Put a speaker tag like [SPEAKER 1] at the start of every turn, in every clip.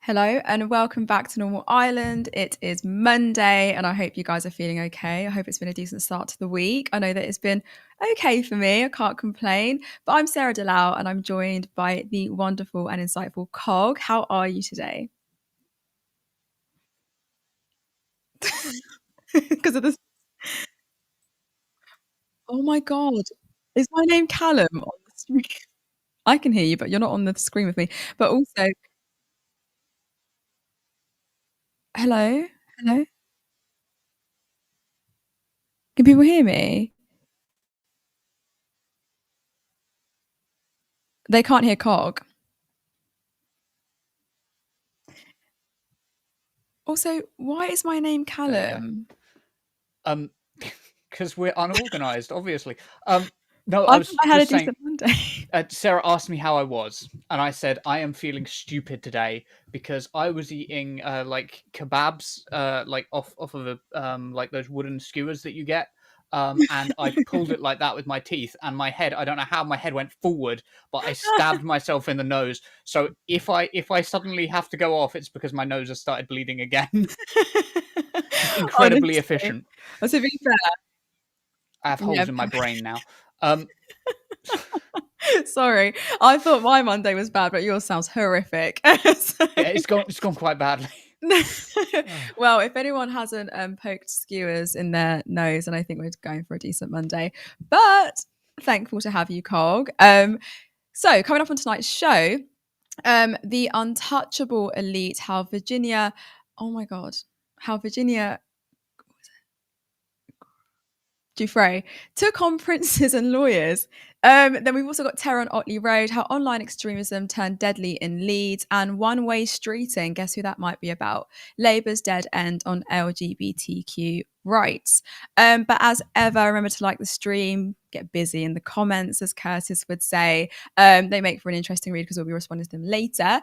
[SPEAKER 1] Hello and welcome back to Normal Island. It is Monday and I hope you guys are feeling okay. I hope it's been a decent start to the week. I know that it's been okay for me. I can't complain. But I'm Sarah Dallal and I'm joined by the wonderful and insightful Cog. How are you today? Because of this. Oh my God. Is my name Callum on the screen? I can hear you, but you're not on the screen with me. But also, hello? Hello? Can people hear me? They can't hear Cog. Also, why is my name
[SPEAKER 2] There we go.
[SPEAKER 1] Callum?
[SPEAKER 2] Um, because we're unorganized, obviously. No, I
[SPEAKER 1] I thought
[SPEAKER 2] was
[SPEAKER 1] I had a
[SPEAKER 2] just saying.
[SPEAKER 1] decent Monday.
[SPEAKER 2] Sarah asked me how I was, and I said I am feeling stupid today because I was eating like kebabs, like off of like those wooden skewers that you get. And I pulled it like that with my teeth, and my head. I don't know how my head went forward, but I stabbed myself in the nose. So if I suddenly have to go off, it's because my nose has started bleeding again. Just incredibly
[SPEAKER 1] Honestly.
[SPEAKER 2] efficient.
[SPEAKER 1] Well, to be fair,
[SPEAKER 2] I have
[SPEAKER 1] yeah.
[SPEAKER 2] holes in my brain now. Um,
[SPEAKER 1] Sorry. I thought my Monday was bad, but yours sounds horrific. So-
[SPEAKER 2] yeah, it's gone quite badly.
[SPEAKER 1] well, if anyone hasn't poked skewers in their nose, and I think we're going for a decent Monday. But thankful to have you, Cog. So coming up on tonight's show, the untouchable elite, how Virginia, oh my God, how Virginia Giuffre took on princes and lawyers. Then we've also got terror on Otley Road, how online extremism turned deadly in Leeds, and one-way streeting. Guess who that might be about? Labour's dead end on LGBTQ rights. But as ever, remember to like the stream, get busy in the comments, as Curtis would say. They make for an interesting read because we'll be responding to them later.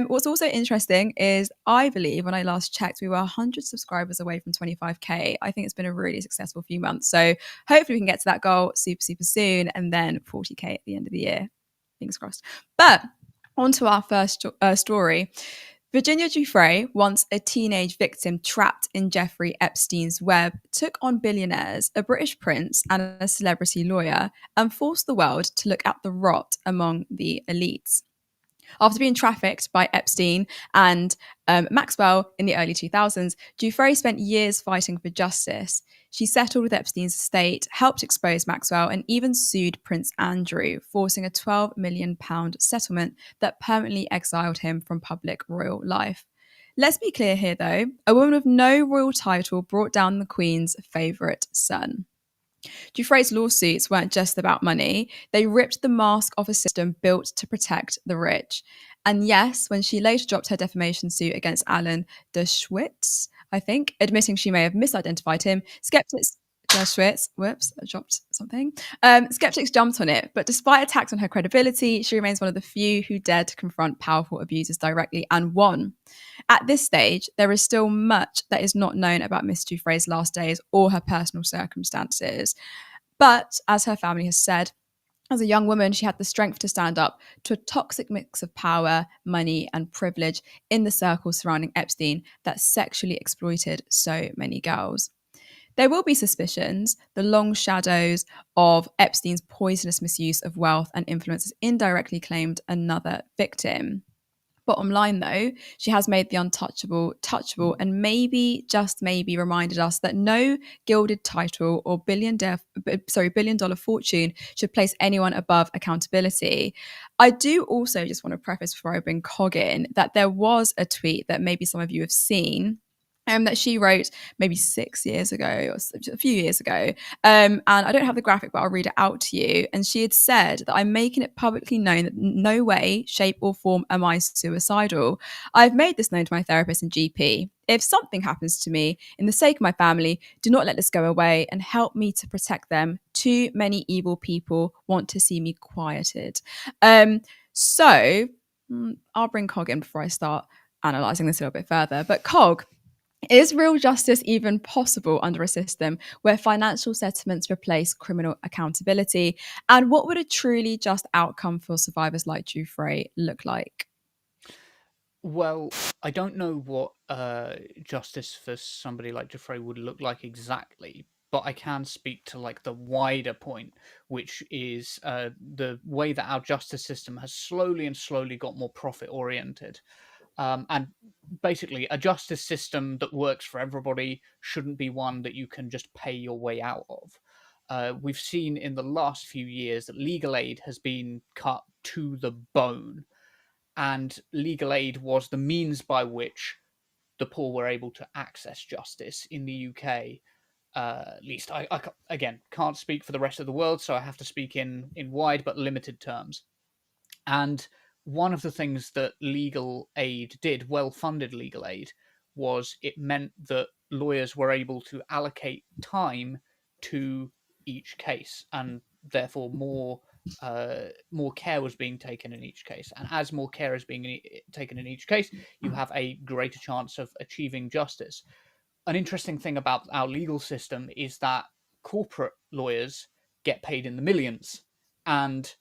[SPEAKER 1] What's also interesting is I believe when I last checked, we were 100 subscribers away from 25k. I think it's been a really successful few months. So hopefully we can get to that goal super soon and then 40k at the end of the year. Fingers crossed. But on to our first story. Virginia Giuffre, once a teenage victim trapped in Jeffrey Epstein's web, took on billionaires, a British prince, and a celebrity lawyer, and forced the world to look at the rot among the elites. After being trafficked by Epstein and Maxwell in the early 2000s, Giuffre spent years fighting for justice. She settled with Epstein's estate, helped expose Maxwell, and even sued Prince Andrew, forcing a £12 million settlement that permanently exiled him from public royal life. Let's be clear here, though. A woman with no royal title brought down the Queen's favourite son. Giuffre's lawsuits weren't just about money. They ripped the mask off a system built to protect the rich. And yes, when she later dropped her defamation suit against Alan Dershowitz, I think, admitting she may have misidentified him, skeptics Dershowitz, whoops, I dropped something. Skeptics jumped on it, but despite attacks on her credibility, she remains one of the few who dared to confront powerful abusers directly and won. At this stage, there is still much that is not known about Miss Giuffre's last days or her personal circumstances. But as her family has said, as a young woman, she had the strength to stand up to a toxic mix of power, money, and privilege in the circles surrounding Epstein that sexually exploited so many girls. There will be suspicions, the long shadows of Epstein's poisonous misuse of wealth and influence has indirectly claimed another victim. Bottom line, though, she has made the untouchable touchable and maybe, just maybe, reminded us that no gilded title or billion dollar fortune should place anyone above accountability. I do also just want to preface before I bring Cog in that there was a tweet that maybe some of you have seen that she wrote maybe 6 years ago or a few years ago. And I don't have the graphic, but I'll read it out to you. And she had said that I'm making it publicly known that no way, shape, or form am I suicidal. I've made this known to my therapist and GP. If something happens to me, in the sake of my family, do not let this go away and help me to protect them. Too many evil people want to see me quieted. So I'll bring Cog in before I start analysing this a little bit further. But Cog, is real justice even possible under a system where financial settlements replace criminal accountability? And what would a truly just outcome for survivors like Giuffre look like?
[SPEAKER 2] Well, I don't know what justice for somebody like Giuffre would look like exactly, but I can speak to like the wider point, which is the way that our justice system has slowly and slowly got more profit oriented. And basically, a justice system that works for everybody shouldn't be one that you can just pay your way out of. We've seen in the last few years that legal aid has been cut to the bone, and legal aid was the means by which the poor were able to access justice in the UK. At least again can't speak for the rest of the world, so I have to speak in wide but limited terms. And one of the things that legal aid did, well funded legal aid, was it meant that lawyers were able to allocate time to each case, and therefore more care was being taken in each case. And as more care is being taken in each case, you have a greater chance of achieving justice. An interesting thing about our legal system is that corporate lawyers get paid in the millions, and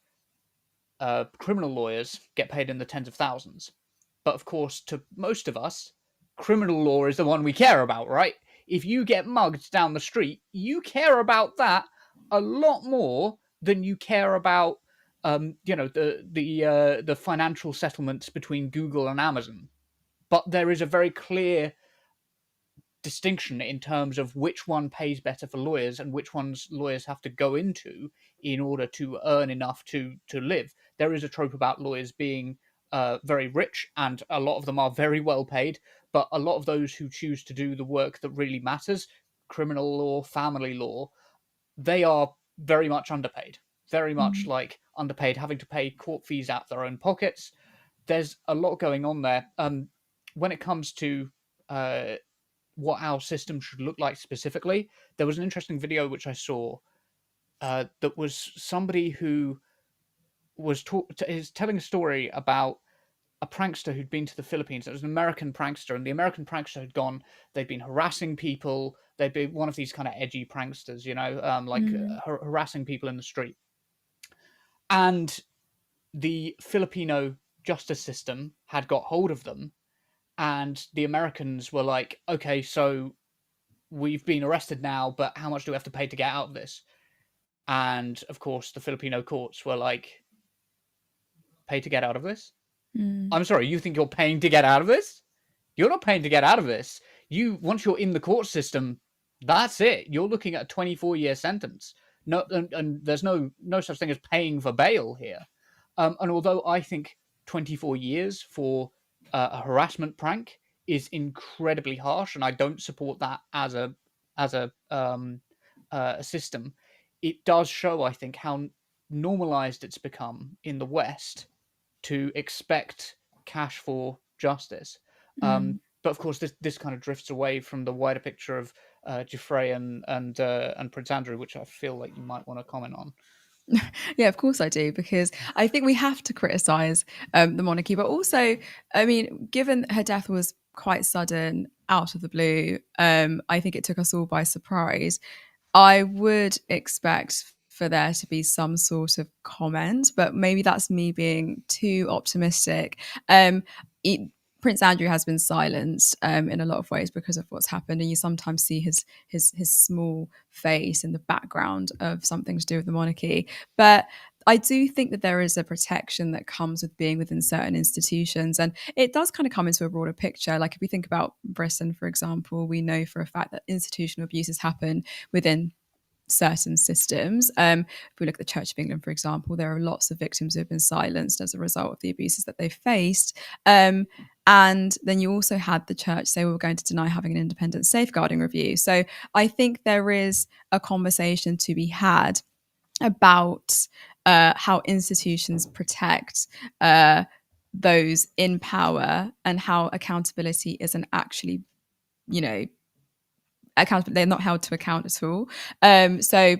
[SPEAKER 2] criminal lawyers get paid in the tens of thousands. But of course, to most of us, criminal law is the one we care about, right? If you get mugged down the street, you care about that a lot more than you care about, the financial settlements between Google and Amazon. But there is a very clear distinction in terms of which one pays better for lawyers and which ones lawyers have to go into in order to earn enough to live. There is a trope about lawyers being very rich, and a lot of them are very well paid, but a lot of those who choose to do the work that really matters, criminal law, family law, they are very much underpaid. Very much
[SPEAKER 1] Mm.
[SPEAKER 2] like underpaid, having to pay court fees out of their own pockets. There's a lot going on there. When it comes to uh, what our system should look like specifically, there was an interesting video which I saw that was somebody who is telling a story about a prankster who'd been to the Philippines. It was an American prankster, and the American prankster had gone. They'd been harassing people. They'd be one of these kind of edgy pranksters,
[SPEAKER 1] Mm.
[SPEAKER 2] harassing people in the street. And the Filipino justice system had got hold of them, and the Americans were like, "Okay, so we've been arrested now, but how much do we have to pay to get out of this?" And of course, the Filipino courts were like, "Pay to get out of this?
[SPEAKER 1] Mm.
[SPEAKER 2] I'm sorry, you think you're paying to get out of this? You're not paying to get out of this. You once you're in the court system, that's it. You're looking at a 24-year sentence. No, and there's no such thing as paying for bail here. And although I think 24 years for a harassment prank is incredibly harsh, and I don't support that as a system, it does show, I think, how normalized it's become in the West to expect cash for justice.
[SPEAKER 1] Mm.
[SPEAKER 2] But of course, this kind of drifts away from the wider picture of Giuffre and Prince Andrew, which I feel like you might want to comment on.
[SPEAKER 1] Yeah, of course I do, because I think we have to criticize the monarchy, but also, I mean, given her death was quite sudden, out of the blue, I think it took us all by surprise. I would expect for there to be some sort of comment, but maybe that's me being too optimistic. It, Prince Andrew has been silenced in a lot of ways because of what's happened, and you sometimes see his small face in the background of something to do with the monarchy. But I do think that there is a protection that comes with being within certain institutions, and it does kind of come into a broader picture. Like if we think about Britain, for example, we know for a fact that institutional abuses happen within certain systems. If we look at the Church of England, for example, there are lots of victims who have been silenced as a result of the abuses that they've faced. And then you also had the church say we were going to deny having an independent safeguarding review. So I think there is a conversation to be had about how institutions protect those in power, and how accountability isn't actually, you know, accountable. They're not held to account at all. So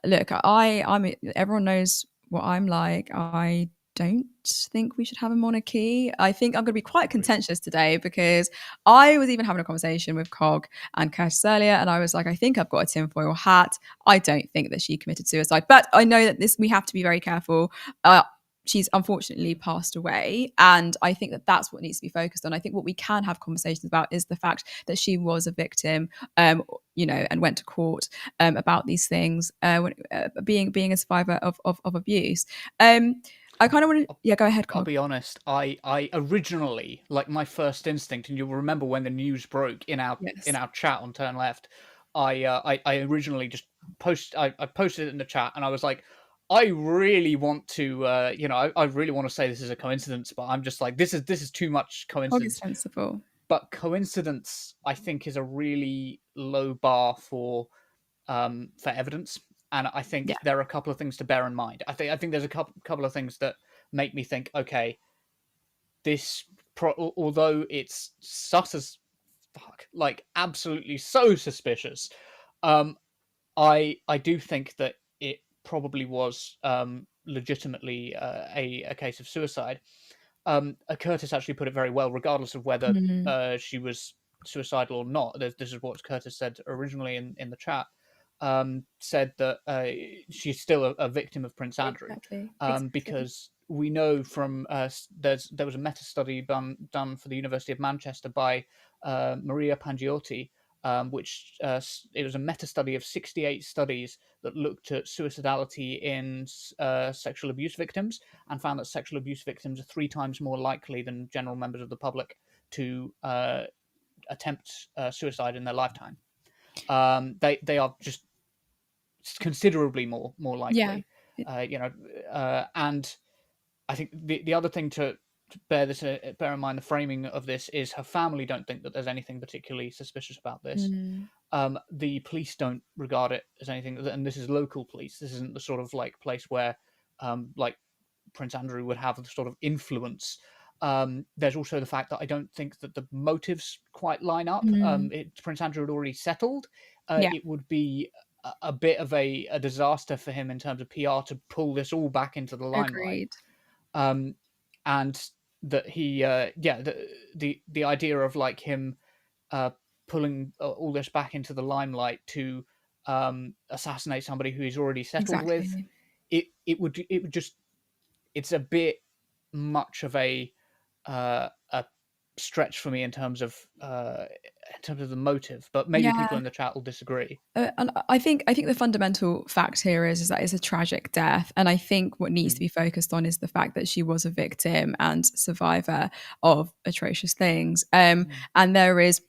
[SPEAKER 1] look, I'm everyone knows what I'm like. I don't think we should have a monarchy. I think I'm going to be quite contentious today, because I was even having a conversation with Cog and Curtis earlier, and I was like, I think I've got a tinfoil hat. I don't think that she committed suicide, but I know that we have to be very careful. she's unfortunately passed away, and I think that that's what needs to be focused on. I think what we can have conversations about is the fact that she was a victim, and went to court about these things, being a survivor of abuse. I kind of want to, yeah, go ahead,
[SPEAKER 2] I'll
[SPEAKER 1] Cog.
[SPEAKER 2] be honest. I originally, like, my first instinct, and you'll remember when the news broke in
[SPEAKER 1] Yes.
[SPEAKER 2] our chat on Turn Left, I originally just I posted it in the chat, and I was like, I really want to, I really want to say this is a coincidence, but I'm just like, this is too much
[SPEAKER 1] Cog is
[SPEAKER 2] coincidence.
[SPEAKER 1] sensible.
[SPEAKER 2] But coincidence, I think, is a really low bar for evidence. And I think
[SPEAKER 1] Yeah.
[SPEAKER 2] there are a couple of things to bear in mind. I think there's a couple of things that make me think, okay, this although it's sus as fuck, like absolutely so suspicious, um, I do think that it probably was legitimately a case of suicide. Curtis actually put it very well, regardless of whether
[SPEAKER 1] Mm,
[SPEAKER 2] she was suicidal or not. This is what Curtis said originally in the chat. Said that she's still a victim of Prince Andrew,
[SPEAKER 1] exactly. Exactly.
[SPEAKER 2] because we know from there was a meta study done for the University of Manchester by Maria Pangiotti, which it was a meta study of 68 studies that looked at suicidality in sexual abuse victims, and found that sexual abuse victims are 3 times more likely than general members of the public to attempt suicide in their lifetime. They are just considerably more
[SPEAKER 1] Yeah.
[SPEAKER 2] likely, and I think the other thing to bear in mind, the framing of this, is her family don't think that there's anything particularly suspicious about this.
[SPEAKER 1] Mm,
[SPEAKER 2] The police don't regard it as anything, and this is local police. This isn't the sort of like place where like Prince Andrew would have the sort of influence. There's also the fact that I don't think that the motives quite line up.
[SPEAKER 1] mm,
[SPEAKER 2] Prince Andrew had already settled.
[SPEAKER 1] yeah.
[SPEAKER 2] It would be a bit of a disaster for him in terms of PR to pull this all back into the limelight.
[SPEAKER 1] Agreed.
[SPEAKER 2] um, and that he, the idea of like him uh, pulling all this back into the limelight to assassinate somebody who he's already settled with,
[SPEAKER 1] Exactly.
[SPEAKER 2] it would just, it's a bit much of a stretch for me in terms of the motive, but maybe people
[SPEAKER 1] Yeah.
[SPEAKER 2] in the chat will disagree.
[SPEAKER 1] And I think the fundamental fact here is that it's a tragic death, and I think what needs to
[SPEAKER 2] Mm.
[SPEAKER 1] be focused on is the fact that she was a victim and survivor of atrocious things.
[SPEAKER 2] Mm.
[SPEAKER 1] And there is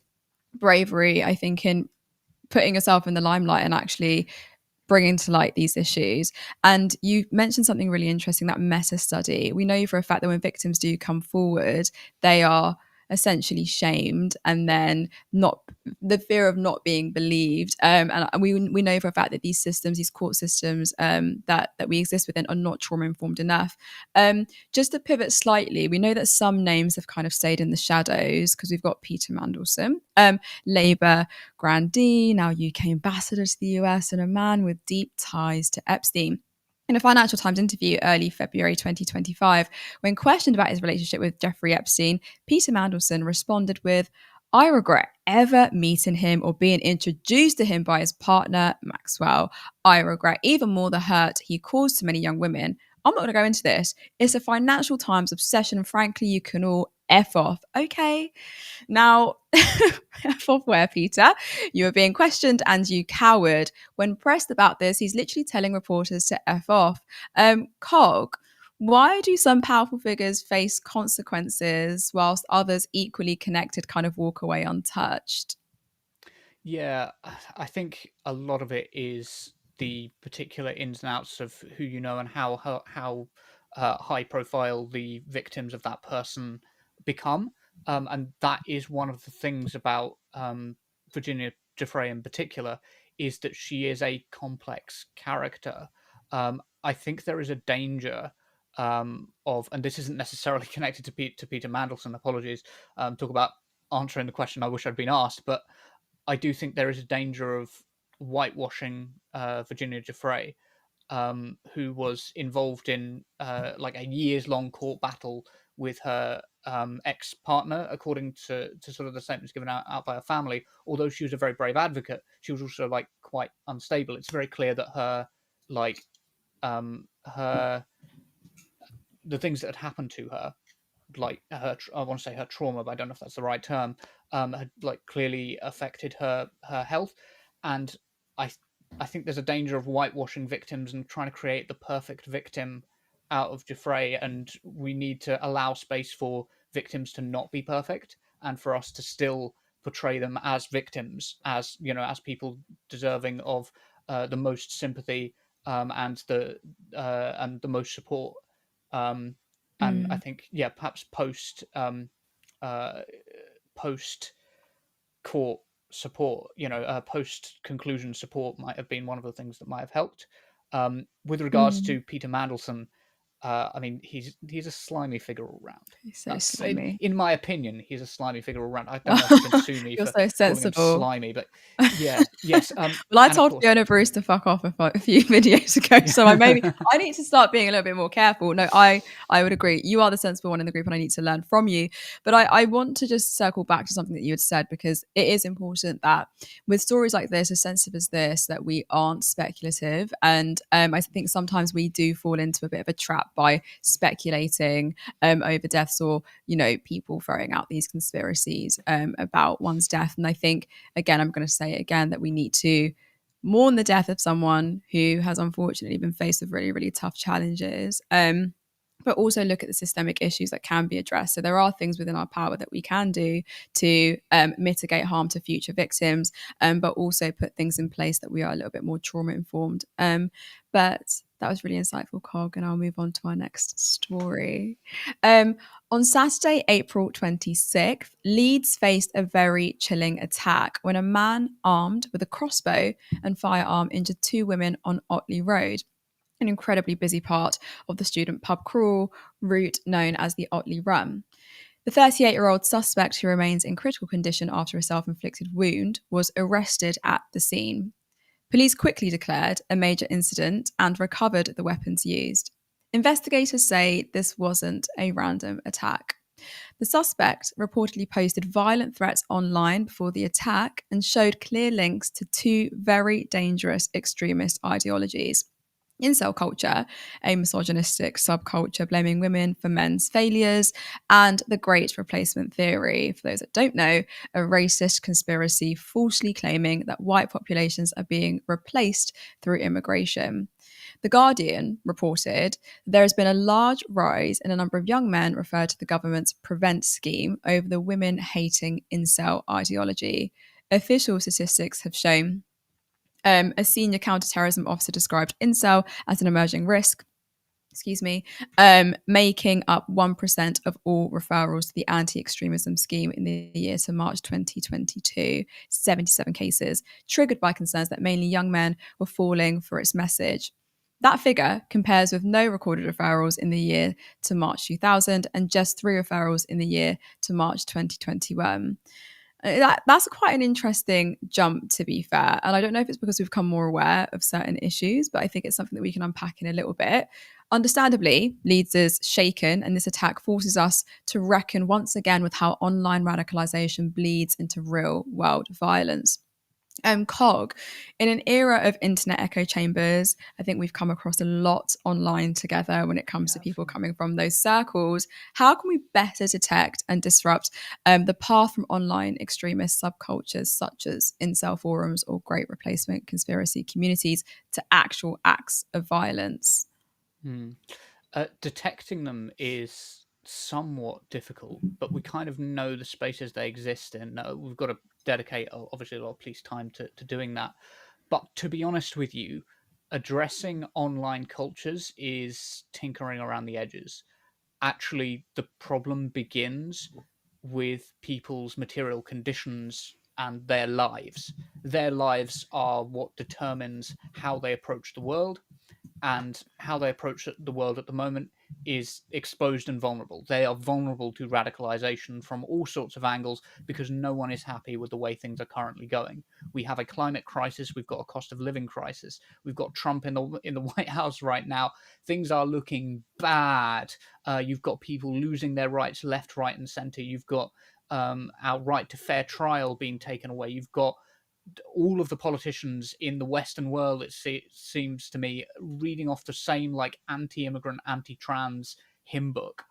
[SPEAKER 1] bravery, I think, in putting yourself in the limelight and actually bringing to light these issues. And you mentioned something really interesting, that meta study. We know for a fact that when victims do come forward, they are essentially shamed, and then not, the fear of not being believed, and we know for a fact that these systems, these court systems, that we exist within, are not trauma informed enough. Just to pivot slightly, we know that some names have kind of stayed in the shadows, because we've got Peter Mandlesson, Labour grandee, now UK ambassador to the US, and a man with deep ties to Epstein. In a Financial Times interview early February 2025, when questioned about his relationship with Jeffrey Epstein, Peter Mandlesson responded with, "I regret ever meeting him or being introduced to him by his partner, Maxwell. I regret even more the hurt he caused to many young women. I'm not going to go into this. It's a Financial Times obsession, and frankly, you can all F off." Okay. Now, F off where, Peter? You were being questioned and you cowered. When pressed about this, he's literally telling reporters to F off. Cog, why do some powerful figures face consequences whilst others equally connected kind of walk away untouched?
[SPEAKER 2] Yeah, I think a lot of it is the particular ins and outs of who you know, and how high profile the victims of that person become, and that is one of the things about Virginia Giuffre in particular, is that she is a complex character. I think there is a danger of, and this isn't necessarily connected to Peter Mandelsson. Apologies. Talk about answering the question I wish I'd been asked, but I do think there is a danger of whitewashing Virginia Giuffre, who was involved in like a years long court battle with her ex partner, according to sort of the statements given out by her family. Although she was a very brave advocate, she was also like quite unstable. It's very clear that her, like her the things that had happened to her, like I want to say her trauma, but I don't know if that's the right term, had like clearly affected her health, and I I think there's a danger of whitewashing victims and trying to create the perfect victim out of Giuffre, and we need to allow space for victims to not be perfect and for us to still portray them as victims, as as people deserving of the most sympathy, and the most support. Um, and I
[SPEAKER 1] Mm,
[SPEAKER 2] think, yeah, perhaps uh, post court support, post conclusion support might have been one of the things that might have helped. With regards
[SPEAKER 1] mm.
[SPEAKER 2] to Peter Mandlesson, I mean, he's a slimy figure all round.
[SPEAKER 1] He's so
[SPEAKER 2] That's
[SPEAKER 1] slimy.
[SPEAKER 2] in my opinion, he's a slimy figure all round. I don't know if you can sue me
[SPEAKER 1] You're
[SPEAKER 2] for
[SPEAKER 1] so
[SPEAKER 2] calling him
[SPEAKER 1] sensible.
[SPEAKER 2] slimy, but yeah, yes,
[SPEAKER 1] Well, I
[SPEAKER 2] and of
[SPEAKER 1] told
[SPEAKER 2] course,
[SPEAKER 1] Fiona Bruce to fuck off a few videos ago, so I need to start being a little bit more careful. No, I would agree. You are the sensible one in the group, and I need to learn from you. But I want to just circle back to something that you had said, because it is important that with stories like this, as sensitive as this, that we aren't speculative. And I think sometimes we do fall into a bit of a trap by speculating over deaths, or people throwing out these conspiracies about one's death. And I think, again, I'm going to say it again, that we need to mourn the death of someone who has unfortunately been faced with really, really tough challenges. But also look at the systemic issues that can be addressed. So there are things within our power that we can do to mitigate harm to future victims, but also put things in place that we are a little bit more trauma informed. But that was really insightful, Cog, and I'll move on to our next story. Um, on Saturday, April 26th, Leeds faced a very chilling attack when a man armed with a crossbow and firearm injured two women on Otley Road, an incredibly busy part of the student pub crawl route known as the Otley Run. The 38-year-old suspect, who remains in critical condition after a self-inflicted wound, was arrested at the scene. Police quickly declared a major incident and recovered the weapons used. Investigators say this wasn't a random attack. The suspect reportedly posted violent threats online before the attack and showed clear links to two very dangerous extremist ideologies: incel culture, a misogynistic subculture blaming women for men's failures, and the great replacement theory, for those that don't know, a racist conspiracy falsely claiming that white populations are being replaced through immigration. The Guardian reported there has been a large rise in a number of young men referred to the government's Prevent scheme over the women hating incel ideology. Official statistics have shown a senior counterterrorism officer described incel as an emerging risk, making up 1% of all referrals to the anti-extremism scheme in the year to March 2022, 77 cases, triggered by concerns that mainly young men were falling for its message. That figure compares with no recorded referrals in the year to March 2000 and just 3 referrals in the year to March 2021. That's quite an interesting jump, to be fair. And I don't know if it's because we've become more aware of certain issues, but I think it's something that we can unpack in a little bit. Understandably, Leeds is shaken, and this attack forces us to reckon once again with how online radicalization bleeds into real world violence. Cog, in an era of internet echo chambers, I think we've come across a lot online together when it comes
[SPEAKER 2] yeah,
[SPEAKER 1] to people
[SPEAKER 2] absolutely.
[SPEAKER 1] coming from those circles. How can we better detect and disrupt the path from online extremist subcultures such as incel forums or great replacement conspiracy communities to actual acts of violence?
[SPEAKER 2] Hmm. Detecting them is somewhat difficult, but we kind of know the spaces they exist in. We've got to dedicate, obviously, a lot of police time to doing that. But to be honest with you, addressing online cultures is tinkering around the edges. Actually, the problem begins with people's material conditions and their lives. Their lives are what determines how they approach the world, and how they approach the world at the moment is exposed and vulnerable. They are vulnerable to radicalization from all sorts of angles because no one is happy with the way things are currently going. We have a climate crisis, we've got a cost of living crisis, we've got Trump in the White House right now. Things are looking bad. You've got people losing their rights left, right, and center. You've got our right to fair trial being taken away. You've got all of the politicians in the Western world, it seems to me, reading off the same like anti-immigrant, anti-trans hymn book.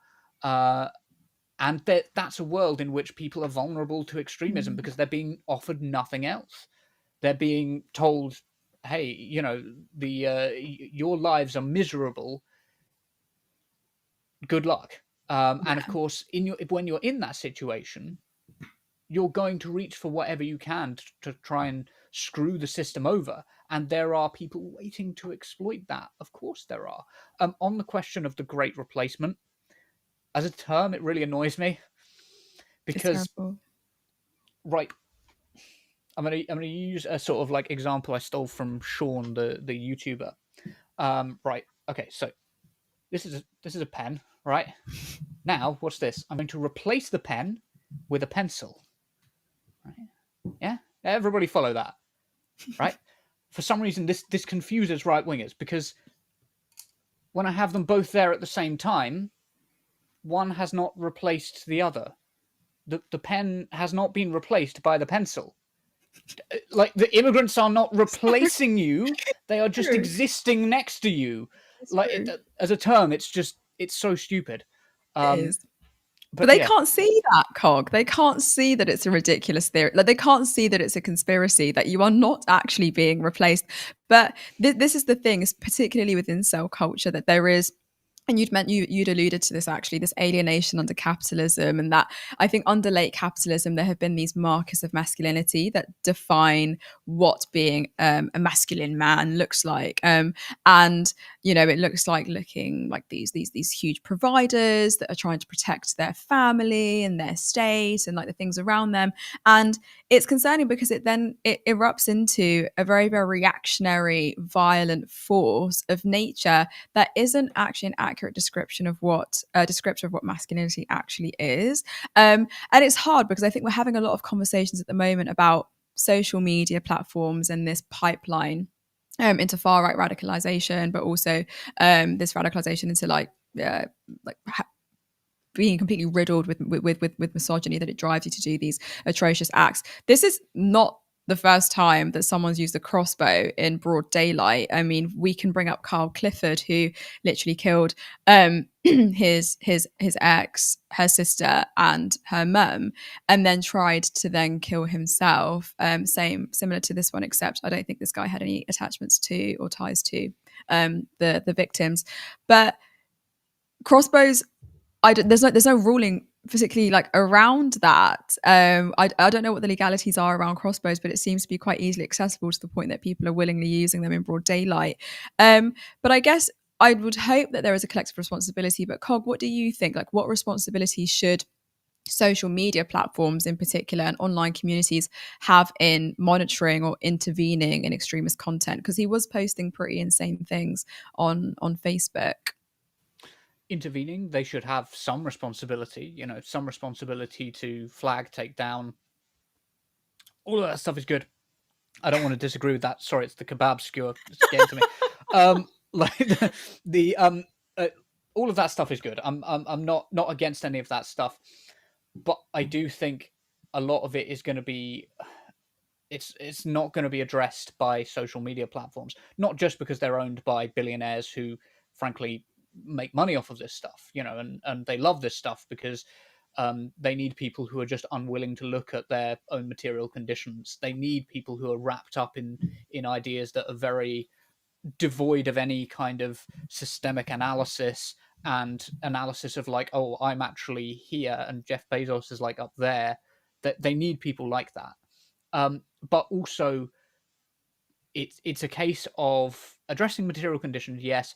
[SPEAKER 2] And that's a world in which people are vulnerable to extremism
[SPEAKER 1] Mm.
[SPEAKER 2] because they're being offered nothing else. They're being told, "Hey, your lives are miserable. Good luck." And of
[SPEAKER 1] Yeah,
[SPEAKER 2] course, when you're in that situation, you're going to reach for whatever you can to try and screw the system over. And there are people waiting to exploit that. Of course, there are. On the question of the Great Replacement, as a term, it really annoys me
[SPEAKER 1] it's
[SPEAKER 2] because,
[SPEAKER 1] terrible.
[SPEAKER 2] right, I'm gonna use a sort of like example I stole from Sean, the YouTuber. Right. Okay. So this is a pen. Right. Now, what's this? I'm going to replace the pen with a pencil. Right. Yeah. Everybody follow that. Right. For some reason, this confuses right wingers because when I have them both there at the same time, one has not replaced the other. The pen has not been replaced by the pencil. Like, the immigrants are not replacing you; they are just
[SPEAKER 1] True.
[SPEAKER 2] existing next to you.
[SPEAKER 1] It's
[SPEAKER 2] Like,
[SPEAKER 1] true.
[SPEAKER 2] as a term, it's so stupid.
[SPEAKER 1] It
[SPEAKER 2] Um,
[SPEAKER 1] is. But
[SPEAKER 2] but
[SPEAKER 1] they
[SPEAKER 2] yeah,
[SPEAKER 1] can't see that, Cog. They can't see that it's a ridiculous theory. Like, they can't see that it's a conspiracy, that you are not actually being replaced. But this is the thing, is particularly within cell culture, that there is, and you'd alluded to this actually, this alienation under capitalism, and that I think under late capitalism there have been these markers of masculinity that define what being a masculine man looks like, and it looks like looking like these huge providers that are trying to protect their family and their state and like the things around them. And it's concerning because it erupts into a very, very reactionary, violent force of nature that isn't actually an accurate description of what masculinity actually is. And it's hard because I think we're having a lot of conversations at the moment about social media platforms and this pipeline into far right radicalization, but also this radicalization into uh, like being completely riddled with misogyny, that it drives you to do these atrocious acts. This is not the first time that someone's used a crossbow in broad daylight. I mean, we can bring up Carl Clifford, who literally killed his ex, her sister, and her mum, and then tried to then kill himself. Similar to this one, except I don't think this guy had any attachments to or ties to the victims. But crossbows, there's no ruling particularly like around that. I don't know what the legalities are around crossbows, but it seems to be quite easily accessible to the point that people are willingly using them in broad daylight. But I guess I would hope that there is a collective responsibility. But Cog, what do you think? Like, what responsibility should social media platforms in particular and online communities have in monitoring or intervening in extremist content? Because he was posting pretty insane things on Facebook.
[SPEAKER 2] intervening, they should have some responsibility. Some responsibility to flag, take down. All of that stuff is good. I don't want to disagree with that. Sorry, it's the kebab skewer that's getting to me. Like the all of that stuff is good. I'm not against any of that stuff, but I do think a lot of it is going to be it's not going to be addressed by social media platforms. Not just because they're owned by billionaires who, frankly, make money off of this stuff, and they love this stuff because they need people who are just unwilling to look at their own material conditions. They need people who are wrapped up in ideas that are very devoid of any kind of systemic analysis and analysis of like, oh, I'm actually here and Jeff Bezos is like up there. That they need people like that. But also, it's a case of addressing material conditions, yes,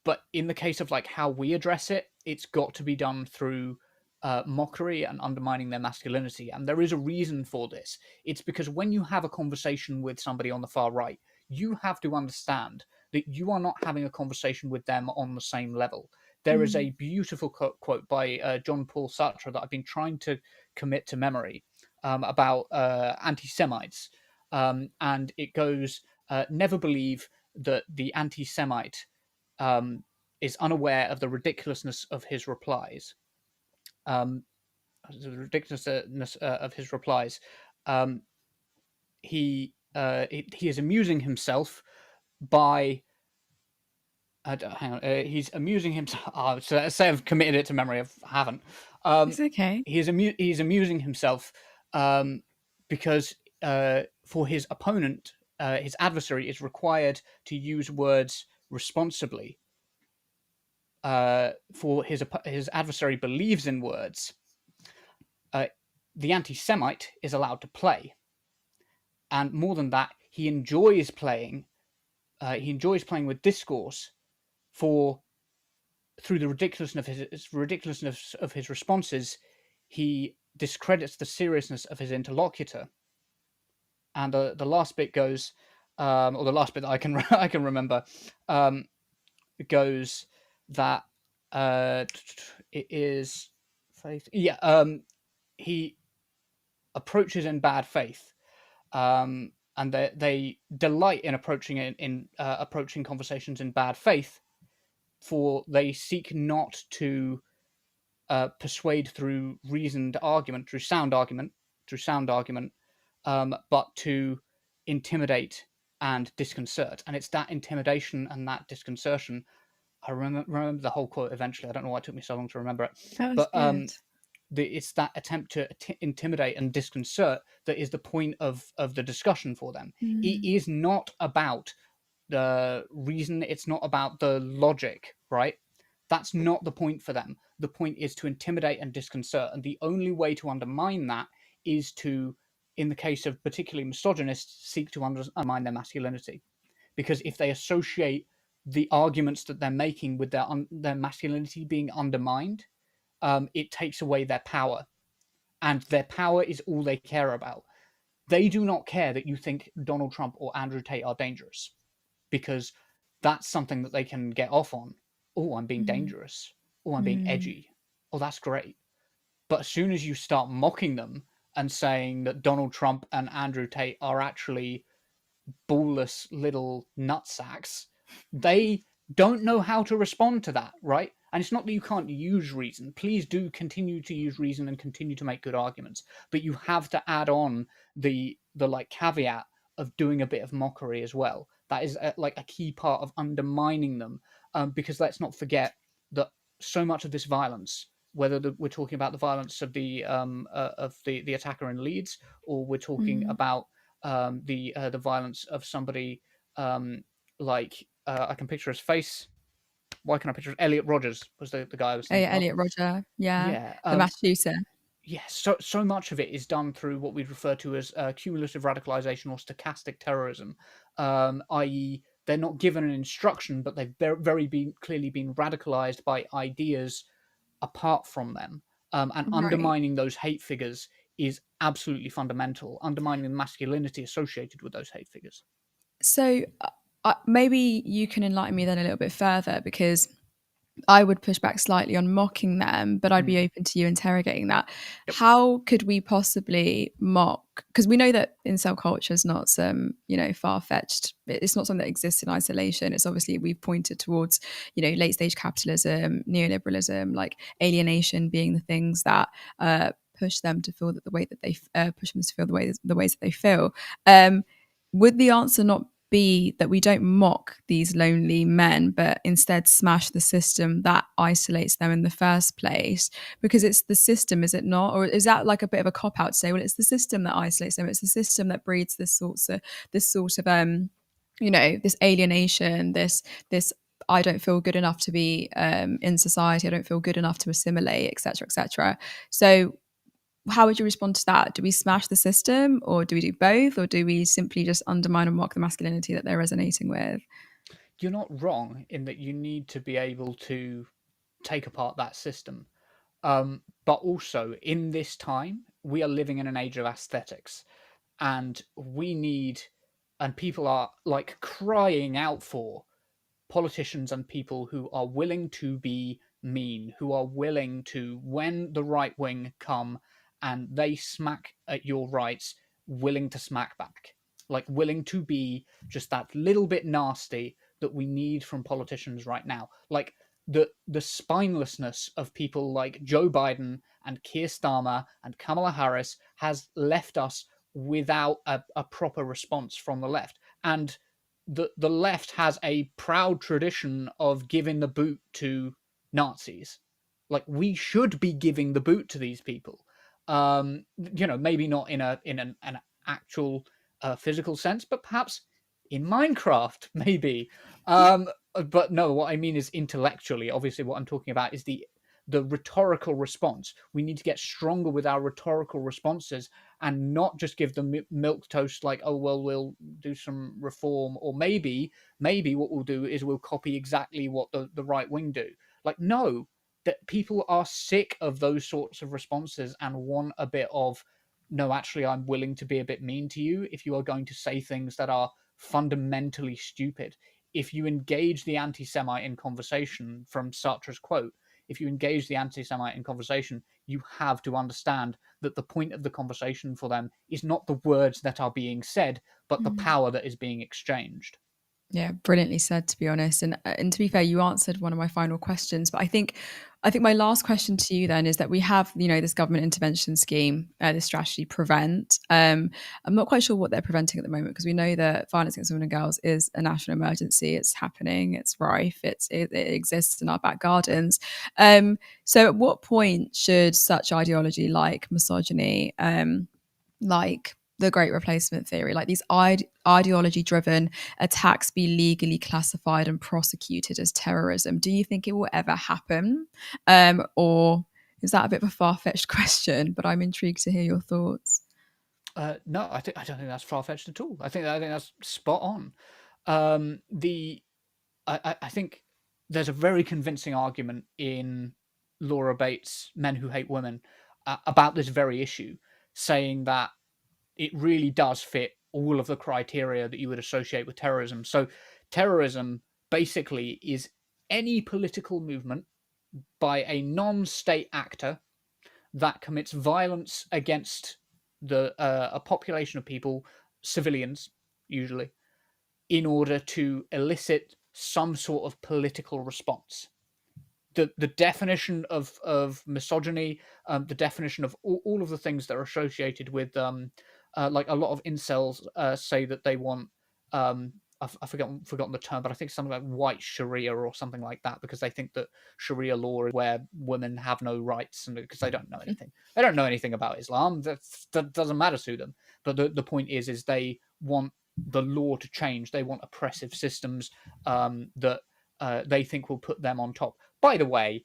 [SPEAKER 2] but in the case of like how we address it, it's got to be done through mockery and undermining their masculinity. And there is a reason for this. It's because when you have a conversation with somebody on the far right, you have to understand that you are not having a conversation with them on the same level. There is
[SPEAKER 1] Mm.
[SPEAKER 2] a beautiful quote by John Paul Sartre that I've been trying to commit to memory about anti Semites. And it goes, never believe that the anti Semite um, is unaware of the ridiculousness of his replies. Um, the ridiculousness of his replies. Um, he is amusing himself by hang on. He's amusing himself. Oh, so let's say I've committed it to memory. I haven't.
[SPEAKER 1] It's okay.
[SPEAKER 2] He's amusing himself um, because for his opponent, his adversary is required to use words responsibly. For his adversary believes in words. Uh, the anti-Semite is allowed to play, and more than that, he enjoys playing. He enjoys playing with discourse for through the ridiculousness of his responses, he discredits the seriousness of his interlocutor. And the last bit goes, or the last bit that I can I can remember, um, goes that it is faith. Yeah, he approaches in bad faith, and they delight in approaching conversations in bad faith, for they seek not to persuade through reasoned argument, through sound argument, but to intimidate and disconcert. And it's that intimidation and that disconcertion. I remember the whole quote eventually. I don't know why it took me so long to remember it,
[SPEAKER 1] That was
[SPEAKER 2] but
[SPEAKER 1] good.
[SPEAKER 2] it's that attempt to intimidate and disconcert that is the point of the discussion for them. It
[SPEAKER 1] Mm.
[SPEAKER 2] is not about the reason, it's not about the logic, right? That's not the point for them. The point is to intimidate and disconcert, and the only way to undermine that is to, in the case of particularly misogynists, seek to undermine their masculinity. Because if they associate the arguments that they're making with their masculinity being undermined, it takes away their power, and their power is all they care about. They do not care that you think Donald Trump or Andrew Tate are dangerous, because that's something that they can get off on. Oh, I'm being
[SPEAKER 1] Mm.
[SPEAKER 2] dangerous. Oh, I'm being
[SPEAKER 1] Mm.
[SPEAKER 2] edgy. Oh, that's great. But as soon as you start mocking them and saying that Donald Trump and Andrew Tate are actually ballless little nutsacks, they don't know how to respond to that, right? And it's not that you can't use reason. Please do continue to use reason and continue to make good arguments, but you have to add on the like caveat of doing a bit of mockery as well. That is like a key part of undermining them, because let's not forget that so much of this violence, whether we're talking about the violence of the attacker in Leeds, or we're talking
[SPEAKER 1] Mm.
[SPEAKER 2] about the violence of somebody I can picture his face. Why can I picture Elliot Rogers was the guy I was
[SPEAKER 1] Oh, yeah,
[SPEAKER 2] thinking of.
[SPEAKER 1] Elliot Roger. Yeah.
[SPEAKER 2] Yeah,
[SPEAKER 1] The mass shooter.
[SPEAKER 2] yeah. So much of it is done through what we refer to as cumulative radicalization or stochastic terrorism, i.e., they're not given an instruction, but they've clearly been radicalized by ideas apart from them. And
[SPEAKER 1] Right.
[SPEAKER 2] undermining those hate figures is absolutely fundamental. Undermining the masculinity associated with those hate figures.
[SPEAKER 1] So maybe you can enlighten me then a little bit further, because I would push back slightly on mocking them, but I'd be
[SPEAKER 2] Mm.
[SPEAKER 1] open to you interrogating that.
[SPEAKER 2] Yep.
[SPEAKER 1] How could we possibly mock? Because we know that incel culture is not some, far fetched. It's not something that exists in isolation. It's obviously we've pointed towards, late stage capitalism, neoliberalism, like alienation being the things that push them to feel that the way that they push them to feel the ways that they feel. Would the answer not be that we don't mock these lonely men, but instead smash the system that isolates them in the first place? Because it's the system, is it not? Or is that like a bit of a cop out to say, well, it's the system that isolates them. It's the system that breeds this sort of this alienation, this I don't feel good enough to be in society. I don't feel good enough to assimilate, etc., etc. So how would you respond to that? Do we smash the system, or do we do both, or do we simply just undermine and mock the masculinity that they're resonating with?
[SPEAKER 2] You're not wrong in that you need to be able to take apart that system. But also, in this time, we are living in an age of aesthetics, and and people are like crying out for politicians and people who are willing to be mean, who are willing to, when the right wing come and they smack at your rights, willing to smack back. Like willing to be just that little bit nasty that we need from politicians right now. Like the spinelessness of people like Joe Biden and Keir Starmer and Kamala Harris has left us without a proper response from the left. And the left has a proud tradition of giving the boot to Nazis. Like, we should be giving the boot to these people. Maybe not in an actual physical sense, but perhaps in Minecraft, maybe. But no, what I mean is intellectually. Obviously, what I'm talking about is the rhetorical response. We need to get stronger with our rhetorical responses and not just give them milk toast like, oh well, we'll do some reform, or maybe what we'll do is we'll copy exactly what the right wing do. Like, no, that people are sick of those sorts of responses and want a bit of, no, actually, I'm willing to be a bit mean to you if you are going to say things that are fundamentally stupid. If you engage the anti-Semite in conversation, from Sartre's quote, if you engage the anti-Semite in conversation, you have to understand that the point of the conversation for them is not the words that are being said, but the
[SPEAKER 1] Mhm.
[SPEAKER 2] power that is being exchanged.
[SPEAKER 1] Yeah, brilliantly said, to be honest. And to be fair, you answered one of my final questions. But I think my last question to you then is that we have, this government intervention scheme, this strategy Prevent. I'm not quite sure what they're preventing at the moment, because we know that violence against women and girls is a national emergency. It's happening. It's rife. It exists in our back gardens. So, at what point should such ideology like misogyny, like the Great Replacement theory, like these ideology driven attacks, be legally classified and prosecuted as terrorism? Do you think it will ever happen? Or is that a bit of a far fetched question? But I'm intrigued to hear your thoughts.
[SPEAKER 2] No, I don't think that's far fetched at all. I think that's spot on. The I think there's a very convincing argument in Laura Bates' Men Who Hate Women about this very issue, saying that it really does fit all of the criteria that you would associate with terrorism. So, terrorism basically is any political movement by a non-state actor that commits violence against a population of people, civilians usually, in order to elicit some sort of political response. The definition of misogyny, the definition of all of the things that are associated with, like a lot of incels say that they want, I've forgotten the term, but I think something like white Sharia or something like that, because they think that Sharia law is where women have no rights, and because they don't know anything about Islam. That doesn't matter to them. But the point is they want the law to change. They want oppressive systems that they think will put them on top. By the way,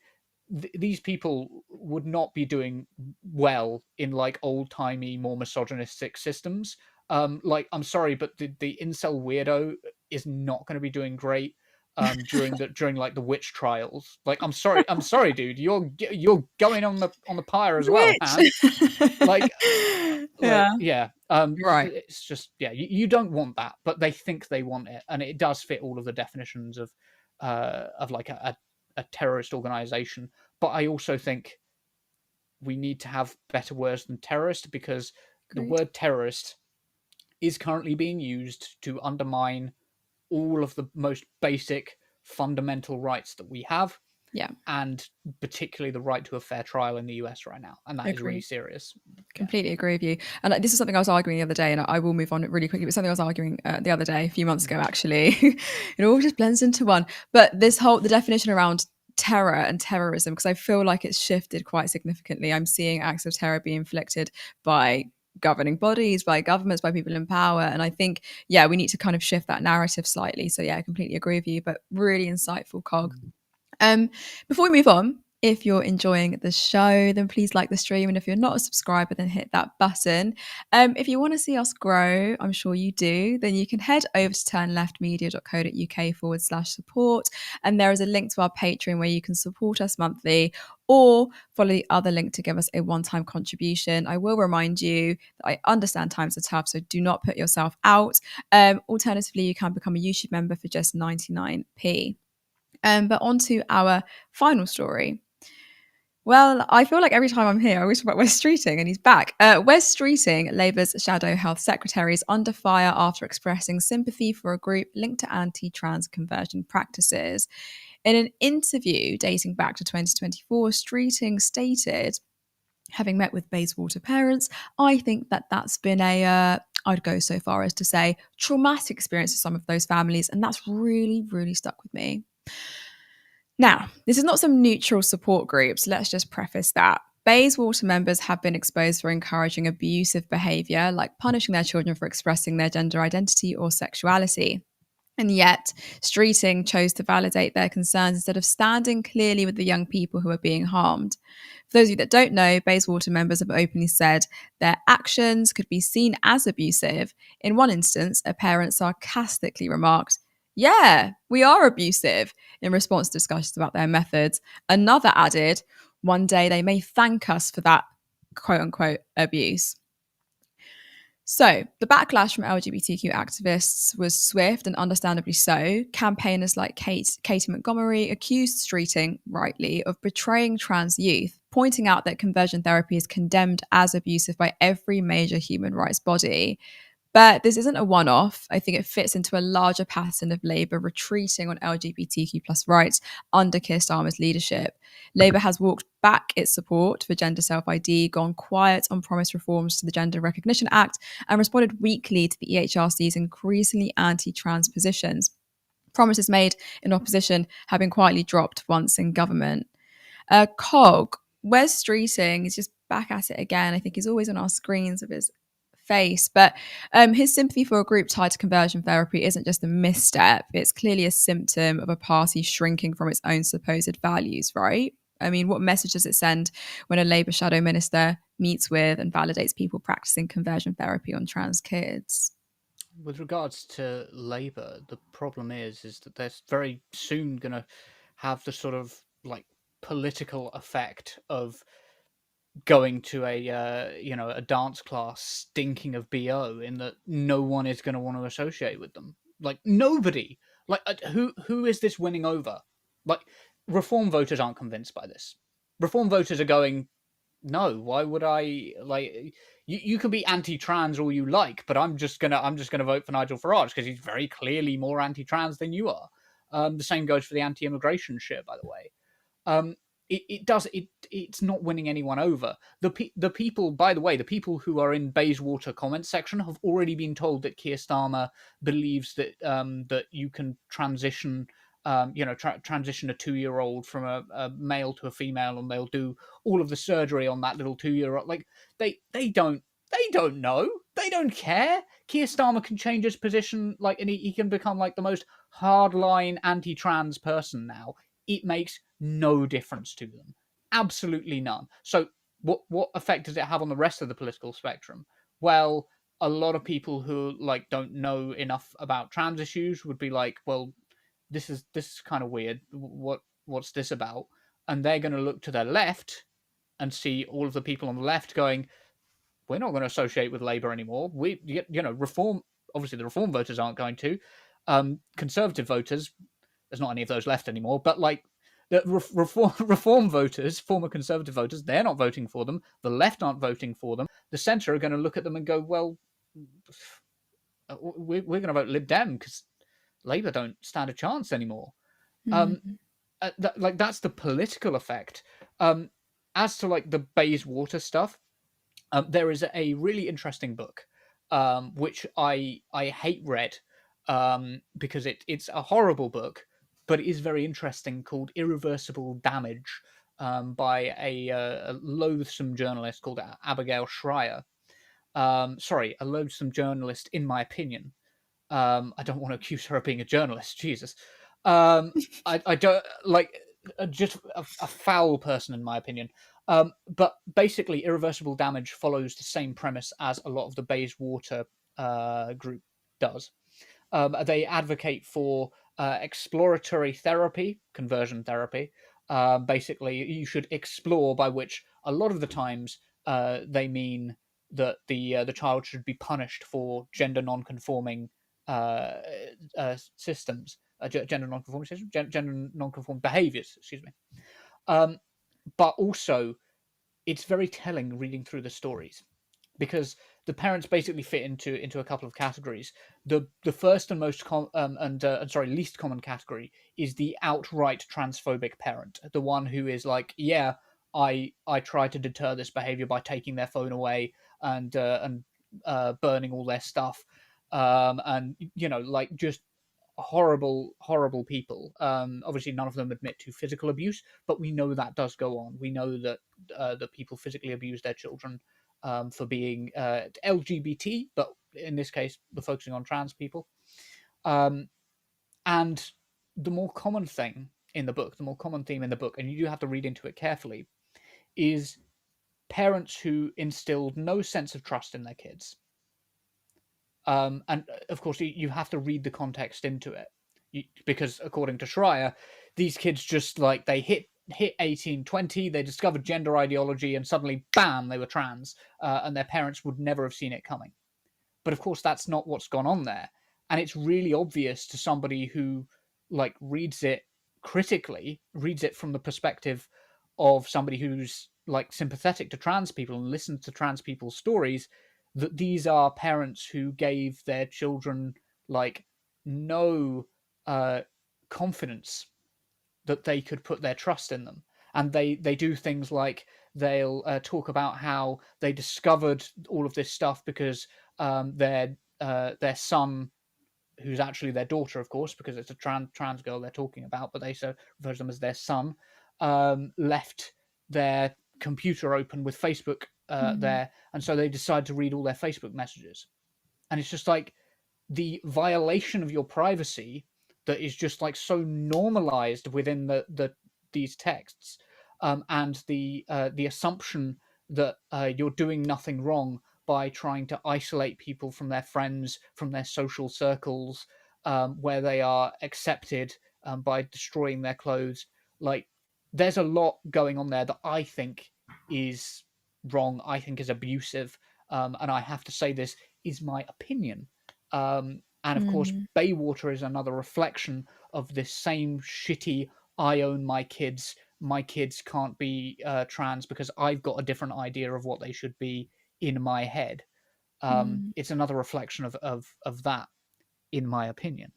[SPEAKER 2] these people would not be doing well in like old timey, more misogynistic systems. Like, I'm sorry, but the incel weirdo is not going to be doing great during like the witch trials. Like, I'm sorry, dude. You're going on the pyre as well, man.
[SPEAKER 1] Which?
[SPEAKER 2] Like,
[SPEAKER 1] Yeah,
[SPEAKER 2] yeah.
[SPEAKER 1] you're right.
[SPEAKER 2] It's just, yeah. You don't want that, but they think they want it, and it does fit all of the definitions of like a terrorist organization. But I also think we need to have better words than terrorist, because the
[SPEAKER 1] Agreed.
[SPEAKER 2] word terrorist is currently being used to undermine all of the most basic fundamental rights that we have,
[SPEAKER 1] Yeah,
[SPEAKER 2] and particularly the right to a fair trial in the US right now. And that is really
[SPEAKER 1] agreed.
[SPEAKER 2] serious. Yeah.
[SPEAKER 1] Completely agree with you. And like, this is something I was arguing the other day, and I will move on really quickly. But something I was arguing the other day, a few months ago, actually. It all just blends into one. But the definition around terror and terrorism, because I feel like it's shifted quite significantly. I'm seeing acts of terror being inflicted by governing bodies, by governments, by people in power. And I think, yeah, we need to kind of shift that narrative slightly. So yeah, I completely agree with you, but really insightful, Cog. Before we move on, if you're enjoying the show, then please like the stream. And if you're not a subscriber, then hit that button. If you want to see us grow, I'm sure you do, then you can head over to turnleftmedia.co.uk/support. And there is a link to our Patreon where you can support us monthly, or follow the other link to give us a one-time contribution. I will remind you that I understand times are tough, so do not put yourself out. Alternatively, you can become a YouTube member for just 99p. But on to our final story. Well, I feel like every time I'm here, I always talk about Wes Streeting, and he's back. Wes Streeting, Labour's shadow health secretary, is under fire after expressing sympathy for a group linked to anti-trans conversion practices. In an interview dating back to 2024, Streeting stated, having met with Bayswater parents, I think that that's been I'd go so far as to say traumatic experience for some of those families. And that's really, really stuck with me. Now, this is not some neutral support group, so let's just preface that. Bayswater members have been exposed for encouraging abusive behaviour, like punishing their children for expressing their gender identity or sexuality. And yet, Streeting chose to validate their concerns instead of standing clearly with the young people who are being harmed. For those of you that don't know, Bayswater members have openly said their actions could be seen as abusive. In one instance, a parent sarcastically remarked, "Yeah, we are abusive," in response to discussions about their methods. Another added, "One day they may thank us for that quote unquote abuse." So, the backlash from LGBTQ activists was swift and understandably so. Campaigners like Katie Montgomery accused Streeting, rightly, of betraying trans youth, pointing out that conversion therapy is condemned as abusive by every major human rights body. But this isn't a one off. I think it fits into a larger pattern of Labour retreating on LGBTQ plus rights under Keir Starmer's leadership. Labour has walked back its support for gender self ID, gone quiet on promised reforms to the Gender Recognition Act, and responded weakly to the EHRC's increasingly anti trans positions. Promises made in opposition have been quietly dropped once in government. Cog, Wes Streeting is just back at it again. I think he's always on our screens with his face, but his sympathy for a group tied to conversion therapy isn't just a misstep. It's clearly a symptom of a party shrinking from its own supposed values, right? I mean, what message does it send when a Labour shadow minister meets with and validates people practicing conversion therapy on trans kids?
[SPEAKER 2] With regards to Labour, the problem is that they're very soon going to have the sort of like political effect of going to a dance class stinking of bo, in that no one is going to want to associate with them. Like nobody. Like who is this winning over? Like reform voters aren't convinced by this. Reform voters are going, no, why would I? Like you can be anti-trans all you like, but I'm just gonna vote for Nigel Farage because he's very clearly more anti-trans than you are. The same goes for the anti-immigration shit, by the way. um, it's not winning anyone over. The people, by the way, the people who are in Bayswater comment section have already been told that Keir Starmer believes that that you can transition, transition a 2-year-old from a male to a female, and they'll do all of the surgery on that little 2-year-old. Like they don't know. They don't care. Keir Starmer can change his position, like, and he can become like the most hardline anti-trans person now. It makes no difference to them. Absolutely none. So what effect does it have on the rest of the political spectrum? Well, a lot of people who like don't know enough about trans issues would be like, well, this is kind of weird. What's this about? And they're going to look to their left and see all of the people on the left going, we're not going to associate with Labour anymore. Reform. Obviously, the Reform voters aren't going to. Conservative voters, there's not any of those left anymore. But like the reform voters, former Conservative voters, they're not voting for them. The left aren't voting for them. The centre are going to look at them and go, well, we're going to vote Lib Dem because Labour don't stand a chance anymore. Um,
[SPEAKER 1] Mm.
[SPEAKER 2] that's the political effect. As to like the Bayswater stuff, there is a really interesting book, which I hate read, because it's a horrible book, but it is very interesting, called Irreversible Damage, by a loathsome journalist called Abigail Schreier. Sorry, a loathsome journalist, in my opinion. I don't want to accuse her of being a journalist. Jesus. Um, I don't like, just a foul person, in my opinion. But basically, Irreversible Damage follows the same premise as a lot of the Bayswater group does. They advocate for exploratory therapy, conversion therapy. Basically, you should explore, by which a lot of the times they mean that the child should be punished for gender non-conforming systems, gender non-conforming systems, gender non-conforming behaviors. Excuse me. Um, but also, it's very telling reading through the stories, because the parents basically fit into a couple of categories. The first and least common category is the outright transphobic parent, the one who is like, yeah, I try to deter this behavior by taking their phone away and burning all their stuff, and like just horrible people. Obviously, none of them admit to physical abuse, but we know that does go on. We know that that people physically abuse their children for being LGBT, but in this case, we're focusing on trans people. Um, and the more common thing in the book, the more common theme in the book, and you do have to read into it carefully, is parents who instilled no sense of trust in their kids. And of course, you have to read the context into it, because according to Schreier, these kids just like they hit 18, 20, they discovered gender ideology, and suddenly, bam, they were trans, and their parents would never have seen it coming. But of course, that's not what's gone on there, and it's really obvious to somebody who like reads it critically, reads it from the perspective of somebody who's like sympathetic to trans people and listens to trans people's stories, that these are parents who gave their children like no confidence that they could put their trust in them. And they do things like they'll talk about how they discovered all of this stuff because their son, who's actually their daughter, of course, because it's a trans girl they're talking about, but they so refer to them as their son, left their computer open with Facebook there, and so they decide to read all their Facebook messages. And it's just like the violation of your privacy that is just like so normalized within these texts, and the assumption that you're doing nothing wrong by trying to isolate people from their friends, from their social circles, where they are accepted, by destroying their clothes. Like, there's a lot going on there that I think is wrong. I think is abusive, and I have to say this is my opinion. And of course,
[SPEAKER 1] Mm.
[SPEAKER 2] Baywater is another reflection of this same shitty. I own my kids. My kids can't be trans because I've got a different idea of what they should be in my head.
[SPEAKER 1] Mm.
[SPEAKER 2] It's another reflection of that, in my opinion.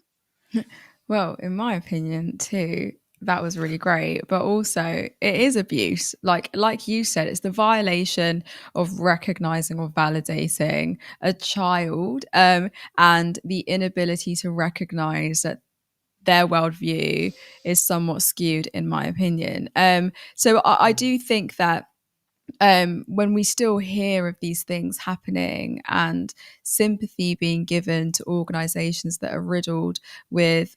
[SPEAKER 1] Well, in my opinion, too, that was really great. But also, it is abuse. Like you said, it's the violation of recognizing or validating a child, and the inability to recognize that their worldview is somewhat skewed, in my opinion. So I
[SPEAKER 2] Mm.
[SPEAKER 1] do think that when we still hear of these things happening and sympathy being given to organizations that are riddled with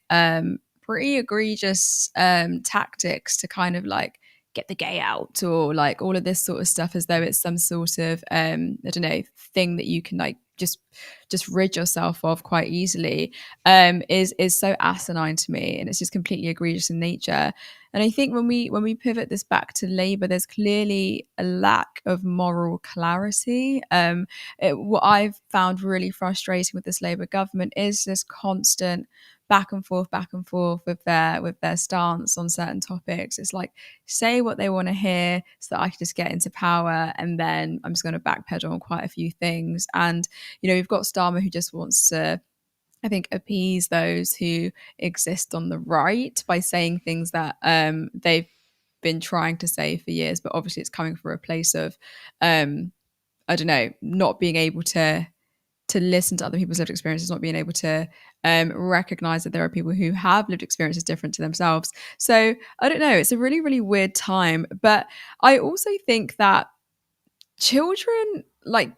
[SPEAKER 1] pretty egregious tactics to kind of like get the gay out, or like all of this sort of stuff, as though it's some sort of I don't know, thing that you can like just rid yourself of quite easily, is so asinine to me, and it's just completely egregious in nature. And I think when we pivot this back to Labour, there's clearly a lack of moral clarity. What I've found really frustrating with this Labour government is this constant back and forth with their stance on certain topics. It's like, say what they want to hear so that I can just get into power, and then I'm just going to backpedal on quite a few things. And we've got Starmer, who just wants to, I think, appease those who exist on the right by saying things that they've been trying to say for years, but obviously it's coming from a place of I don't know, not being able to listen to other people's lived experiences, not being able to recognize that there are people who have lived experiences different to themselves. So I don't know, it's a really, really weird time. But I also think that children like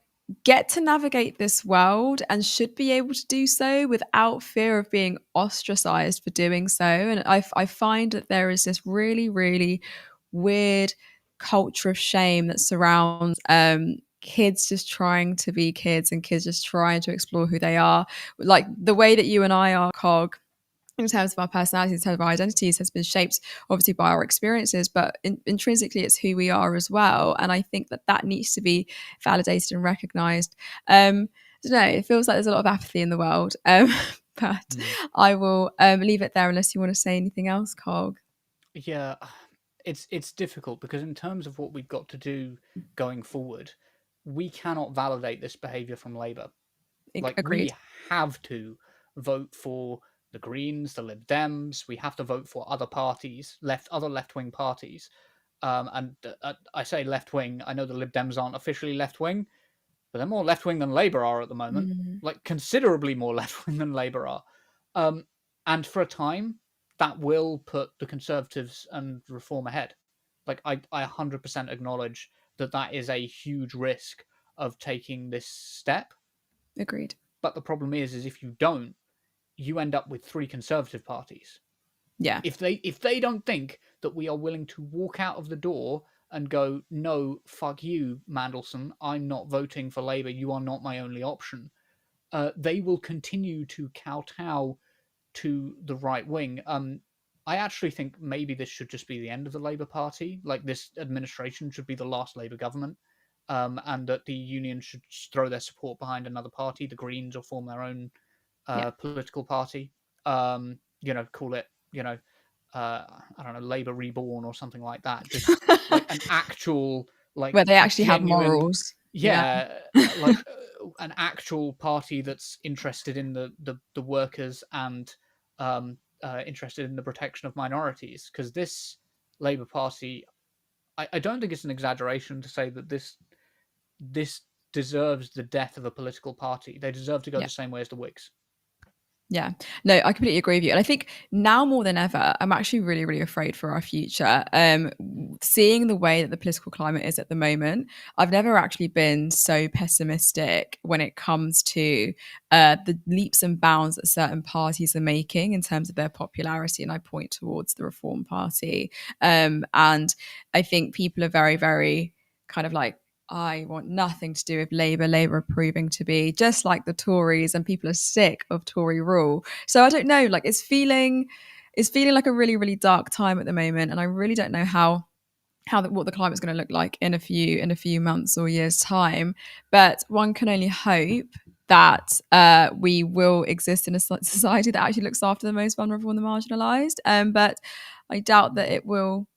[SPEAKER 1] get to navigate this world and should be able to do so without fear of being ostracized for doing so. And I find that there is this really, really weird culture of shame that surrounds kids just trying to be kids and kids just trying to explore who they are. Like the way that you and I are, Cog, in terms of our personalities, in terms of our identities, has been shaped obviously by our experiences, but intrinsically it's who we are as well. And I think that that needs to be validated and recognized. I don't know, it feels like there's a lot of apathy in the world. But
[SPEAKER 2] Mm.
[SPEAKER 1] I will leave it there unless you want to say anything else, Cog.
[SPEAKER 2] Yeah, it's difficult because in terms of what we've got to do going forward, we cannot validate this behaviour from Labour. Like,
[SPEAKER 1] Agreed.
[SPEAKER 2] we have to vote for the Greens, the Lib Dems. We have to vote for other parties, other left wing parties. And I say left wing. I know the Lib Dems aren't officially left wing, but they're more left wing than Labour are at the moment,
[SPEAKER 1] Mm,
[SPEAKER 2] like considerably more left wing than Labour are. And for a time, that will put the Conservatives and Reform ahead. Like I 100% acknowledge that that is a huge risk of taking this step.
[SPEAKER 1] agreed.
[SPEAKER 2] But the problem is if you don't, you end up with three Conservative parties.
[SPEAKER 1] Yeah.
[SPEAKER 2] If they don't think that we are willing to walk out of the door and go, no, fuck you, Mandlesson, I'm not voting for Labour, you are not my only option, they will continue to kowtow to the right wing. I actually think maybe this should just be the end of the Labour Party. Like, this administration should be the last Labour government, and that the union should throw their support behind another party, the Greens, or form their own
[SPEAKER 1] Yeah.
[SPEAKER 2] political party. Call it, I don't know, Labour Reborn or something like that. Just like an actual, like,
[SPEAKER 1] Where they actually have
[SPEAKER 2] genuine,
[SPEAKER 1] morals. Yeah.
[SPEAKER 2] yeah, like an actual party that's interested in the workers and interested in the protection of minorities. Because this Labour Party, I don't think it's an exaggeration to say that this deserves the death of a political party. They deserve to go
[SPEAKER 1] Yeah.
[SPEAKER 2] the same way as the Whigs.
[SPEAKER 1] Yeah, no, I completely agree with you. And I think now more than ever, I'm actually really, really afraid for our future. Seeing the way that the political climate is at the moment, I've never actually been so pessimistic when it comes to the leaps and bounds that certain parties are making in terms of their popularity. And I point towards the Reform Party. And I think people are very, very kind of like, I want nothing to do with Labour. Labour are proving to be just like the Tories, and people are sick of Tory rule. So I don't know. Like, it's feeling like a really, really dark time at the moment, and I really don't know what the climate's going to look like in a few months or years time. But one can only hope that we will exist in a society that actually looks after the most vulnerable and the marginalised. But I doubt that it will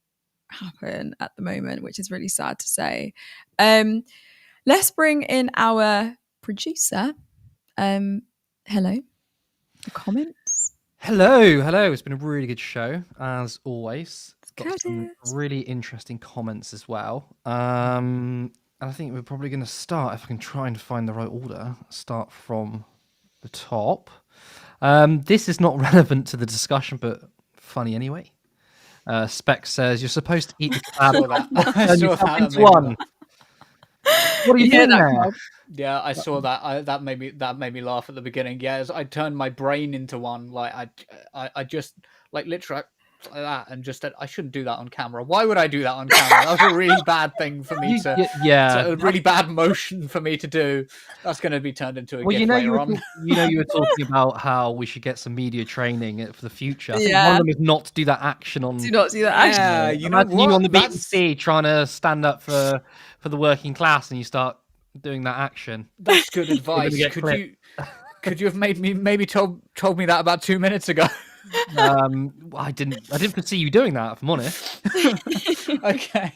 [SPEAKER 1] happen at the moment, which is really sad to say. Let's bring in our producer. Hello, the comments.
[SPEAKER 3] Hello. It's been a really good show, as always. Got some
[SPEAKER 1] Curtis.
[SPEAKER 3] really interesting comments as well. And I think we're probably going to start, if I can try and find the right order, start from the top. This is not relevant to the discussion, but funny anyway. Spec says, you're supposed to eat the
[SPEAKER 2] I saw
[SPEAKER 3] kebab
[SPEAKER 2] that.
[SPEAKER 3] and
[SPEAKER 2] I
[SPEAKER 3] turn
[SPEAKER 2] saw
[SPEAKER 3] yourself
[SPEAKER 2] that.
[SPEAKER 3] into one. What are you doing there?
[SPEAKER 1] Carl?
[SPEAKER 2] Yeah, I saw that. That made me laugh at the beginning. Yeah, as I turned my brain into one. Like I just like literally like that, and just said I shouldn't do that on camera. Why would I do that on camera? That was a really bad thing for me to.
[SPEAKER 3] Yeah.
[SPEAKER 2] A really bad motion for me to do. That's going to be turned into a
[SPEAKER 3] Well,
[SPEAKER 2] gif later on.
[SPEAKER 3] you were talking about how we should get some media training for the future. I think one
[SPEAKER 1] Yeah.
[SPEAKER 3] of them is not to do that action on.
[SPEAKER 1] Do not do that. Actually,
[SPEAKER 2] Yeah, you know
[SPEAKER 3] Imagine you
[SPEAKER 2] what?
[SPEAKER 3] on the
[SPEAKER 2] That's
[SPEAKER 3] BBC trying to stand up for the working class, and you start doing that action.
[SPEAKER 2] that's good
[SPEAKER 3] gonna
[SPEAKER 2] advice.
[SPEAKER 3] get clipped.
[SPEAKER 2] Could you have maybe told me that about 2 minutes ago?
[SPEAKER 3] I didn't foresee you doing that, if I'm honest.
[SPEAKER 2] Okay.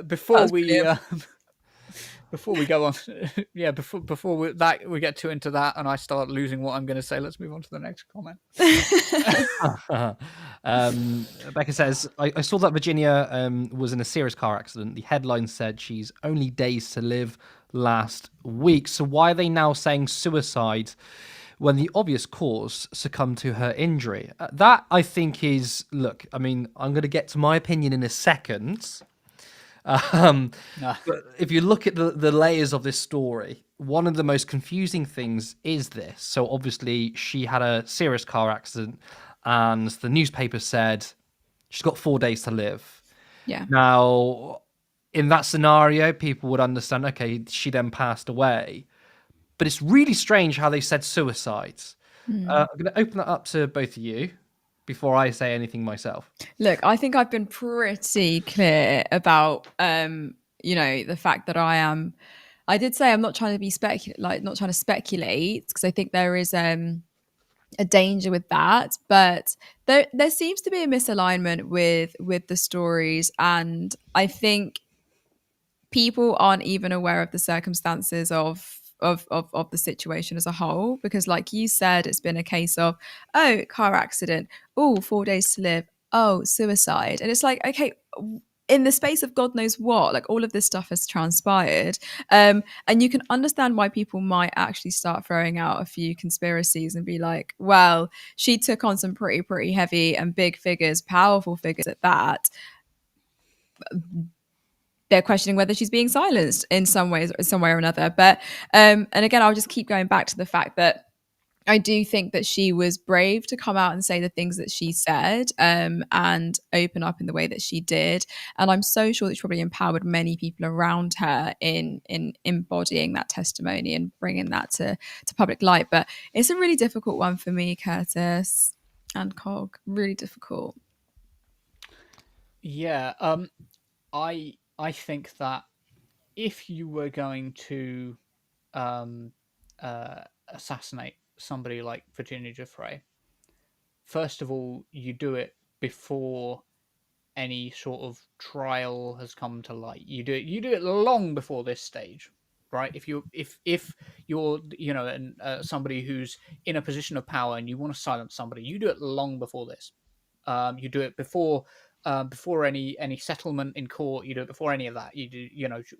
[SPEAKER 2] Before
[SPEAKER 1] That's
[SPEAKER 2] we
[SPEAKER 1] brilliant.
[SPEAKER 2] before we go on, yeah, before we get too into that, and I start losing what I'm going to say, let's move on to the next comment.
[SPEAKER 3] Becca says, I saw that Virginia was in a serious car accident. The headline said she's only days to live last week. So why are they now saying suicide when the obvious cause succumbed to her injury? That, I think, is... Look, I mean, I'm going to get to my opinion in a second. But if you look at the layers of this story, one of the most confusing things is this. So obviously she had a serious car accident, and the newspaper said she's got 4 days to live.
[SPEAKER 1] Yeah.
[SPEAKER 3] Now, in that scenario, people would understand, okay, she then passed away. But it's really strange how they said suicide. I'm going to open that up to both of you before I say anything myself.
[SPEAKER 1] Look, I think I've been pretty clear about the fact that I did say I'm not trying to be not trying to speculate, because I think there is a danger with that, but there seems to be a misalignment with the stories, and I think people aren't even aware of the circumstances of the situation as a whole, because like you said, it's been a case of, oh, car accident, oh, 4 days to live, oh, suicide. And it's like, okay, in the space of God knows what, like all of this stuff has transpired. And you can understand why people might actually start throwing out a few conspiracies and be like, well, she took on some pretty heavy and big figures, powerful figures at that. They're questioning whether she's being silenced in some ways, some way or another. But and again, I'll just keep going back to the fact that I do think that she was brave to come out and say the things that she said, and open up in the way that she did. And I'm so sure that she probably empowered many people around her in embodying that testimony and bringing that to public light. But it's a really difficult one for me, Curtis and Cog. Really difficult.
[SPEAKER 2] Yeah, I think that if you were going to um, assassinate somebody like Virginia Giuffre, first of all, you do it before any sort of trial has come to light. You do it long before this stage, right? If you're somebody who's in a position of power and you want to silence somebody, you do it long before this. You do it before any settlement in court. You do it before any of that. You do,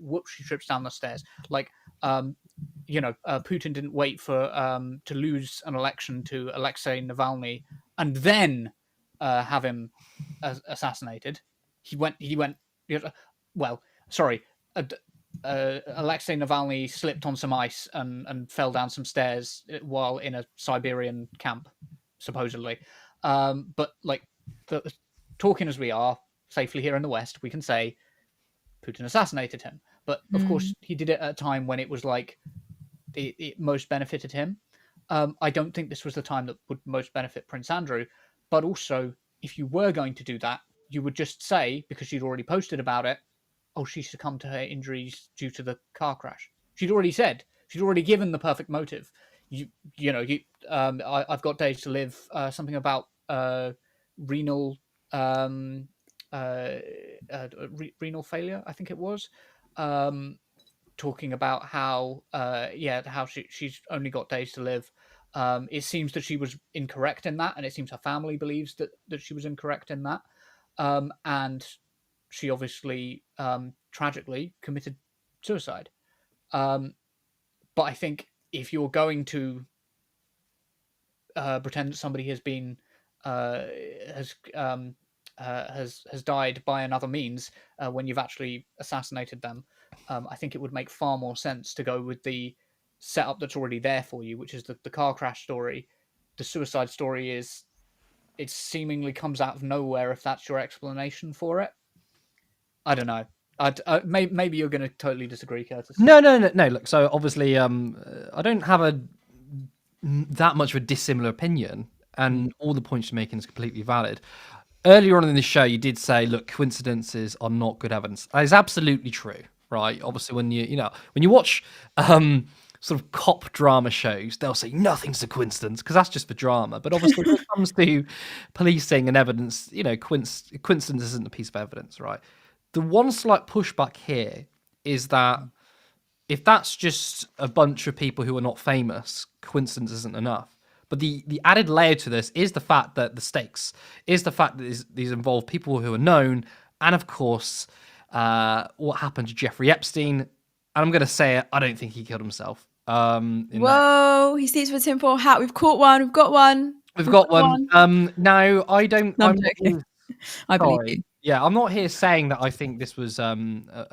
[SPEAKER 2] whoops, she trips down the stairs. Like, Putin didn't wait for to lose an election to Alexei Navalny and then have him assassinated. He went. Well, sorry. Alexei Navalny slipped on some ice and fell down some stairs while in a Siberian camp, supposedly. But like, talking as we are safely here in the West, we can say Putin assassinated him. But of course, he did it at a time when it was like it most benefited him. I don't think this was the time that would most benefit Prince Andrew. But also, if you were going to do that, you would just say, because she'd already posted about it, oh, she succumbed to her injuries due to the car crash. She'd already said, she'd already given the perfect motive. I've got days to live. Something about renal renal failure, I think it was. Talking about how she's only got days to live. It seems that she was incorrect in that, and it seems her family believes that she was incorrect in that. And she obviously tragically committed suicide. But I think if you're going to pretend that somebody has been has died by another means when you've actually assassinated them, I think it would make far more sense to go with the setup that's already there for you, which is the car crash story. The suicide story is, it seemingly comes out of nowhere if that's your explanation for it. I don't know. Maybe you're going to totally disagree, Curtis.
[SPEAKER 3] No. Look, so obviously, I don't have that much of a dissimilar opinion, and all the points you're making is completely valid. Earlier on in the show, you did say, look, coincidences are not good evidence. That is absolutely true, right? Obviously, when you watch sort of cop drama shows, they'll say nothing's a coincidence because that's just for drama. But obviously, when it comes to policing and evidence, coincidence isn't a piece of evidence, right? The one slight pushback here is that if that's just a bunch of people who are not famous, coincidence isn't enough. But the added layer to this is the fact that the stakes is the fact that these involve people who are known, and of course, what happened to Jeffrey Epstein. And I'm going to say it, I don't think he killed himself.
[SPEAKER 1] Whoa, he sleeps with a tinfoil hat. We've caught one. We've got one.
[SPEAKER 3] We've got one. No, I don't.
[SPEAKER 1] No, I'm joking. I believe you.
[SPEAKER 3] Yeah, I'm not here saying that I think this was a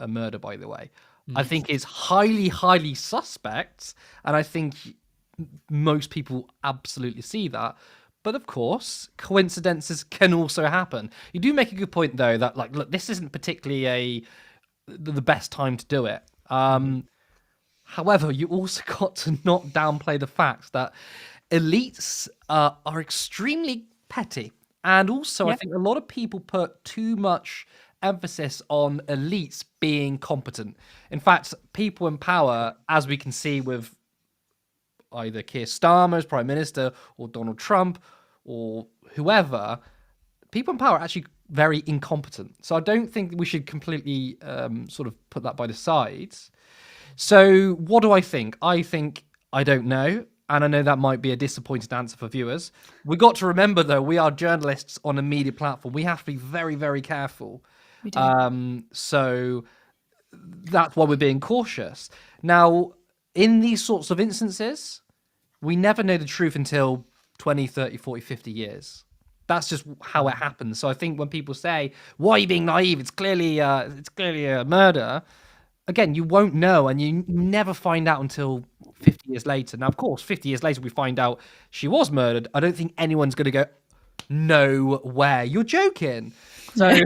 [SPEAKER 3] murder, by the way. I think it's highly, highly suspect, and I think most people absolutely see that. But of course, coincidences can also happen. You do make a good point, though, that like, look, this isn't particularly the best time to do it. However, you also got to not downplay the fact that elites are extremely petty. And also, I think a lot of people put too much emphasis on elites being competent. In fact, people in power, as we can see with either Keir Starmer as Prime Minister or Donald Trump or whoever, people in power are actually very incompetent. So I don't think we should completely sort of put that by the sides. So what do I think? I think I don't know. And I know that might be a disappointed answer for viewers. We got to remember, though, we are journalists on a media platform. We have to be very, very careful.
[SPEAKER 1] We do.
[SPEAKER 3] So that's why we're being cautious. Now, in these sorts of instances, we never know the truth until 20, 30, 40, 50 years. That's just how it happens. So I think when people say, "Why are you being naive? It's clearly a murder." Again, you won't know, and you never find out until 50 years later. Now, of course, 50 years later, we find out she was murdered. I don't think anyone's going to go, "No way, you're joking." So,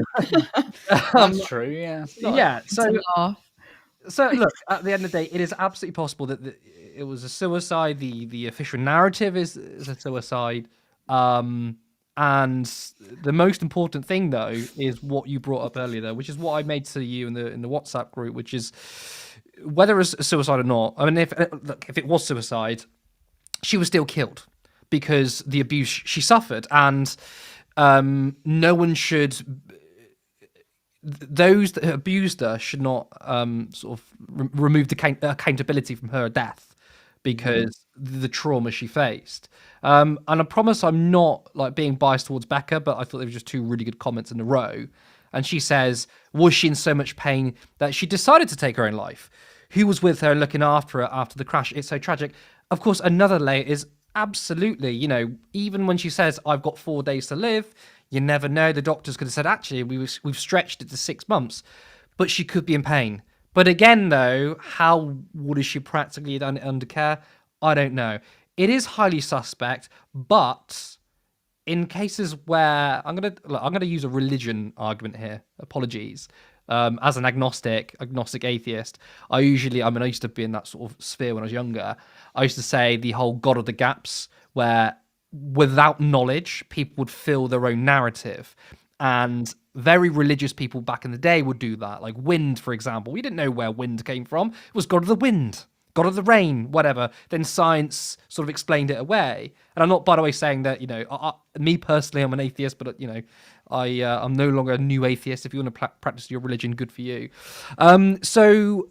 [SPEAKER 2] That's true. Yeah.
[SPEAKER 3] yeah.
[SPEAKER 1] To laugh.
[SPEAKER 3] So look, at the end of the day, it is absolutely possible that it was a suicide. The official narrative is a suicide. And the most important thing, though, is what you brought up earlier, though, which is what I made to you in the WhatsApp group, which is whether it's a suicide or not. I mean, if it was suicide, she was still killed because the abuse she suffered, and no one should. Those that abused her should not sort of remove the accountability from her death because the trauma she faced. And I promise I'm not like being biased towards Becca, but I thought there were just two really good comments in a row. And she says, was she in so much pain that she decided to take her own life? Who was with her and looking after her after the crash? It's so tragic. Of course, another layer is absolutely, even when she says, I've got 4 days to live, you never know. The doctors could have said, actually, we've stretched it to 6 months, but she could be in pain. But again, though, how would she practically done it under care? I don't know. It is highly suspect, but in cases where I'm gonna use a religion argument here. Apologies. As an agnostic atheist, I used to be in that sort of sphere when I was younger. I used to say the whole God of the gaps, where without knowledge, people would fill their own narrative. And very religious people back in the day would do that. Like wind, for example. We didn't know where wind came from. It was God of the wind, God of the rain, whatever. Then science sort of explained it away. And I'm not, by the way, saying that, me personally, I'm an atheist, but, I'm no longer a new atheist. If you want to practice your religion, good for you. So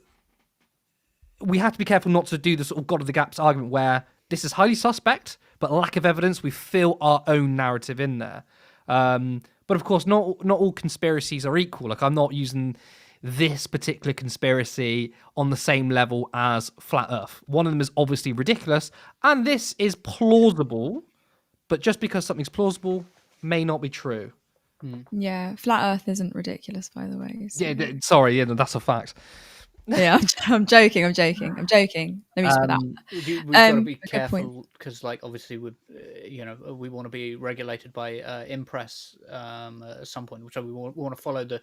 [SPEAKER 3] we have to be careful not to do the sort of God of the gaps argument where this is highly suspect, but lack of evidence, we fill our own narrative in there. But of course, not all conspiracies are equal. Like I'm not using this particular conspiracy on the same level as Flat Earth. One of them is obviously ridiculous, and this is plausible, but just because something's plausible may not be true.
[SPEAKER 1] Yeah, flat Earth isn't ridiculous, by the way. So.
[SPEAKER 3] Yeah, sorry, that's a fact.
[SPEAKER 1] Yeah, I'm joking. Let me just put that.
[SPEAKER 2] We've got to be careful because, like, obviously, we want to be regulated by Impress at some point, which we want to follow the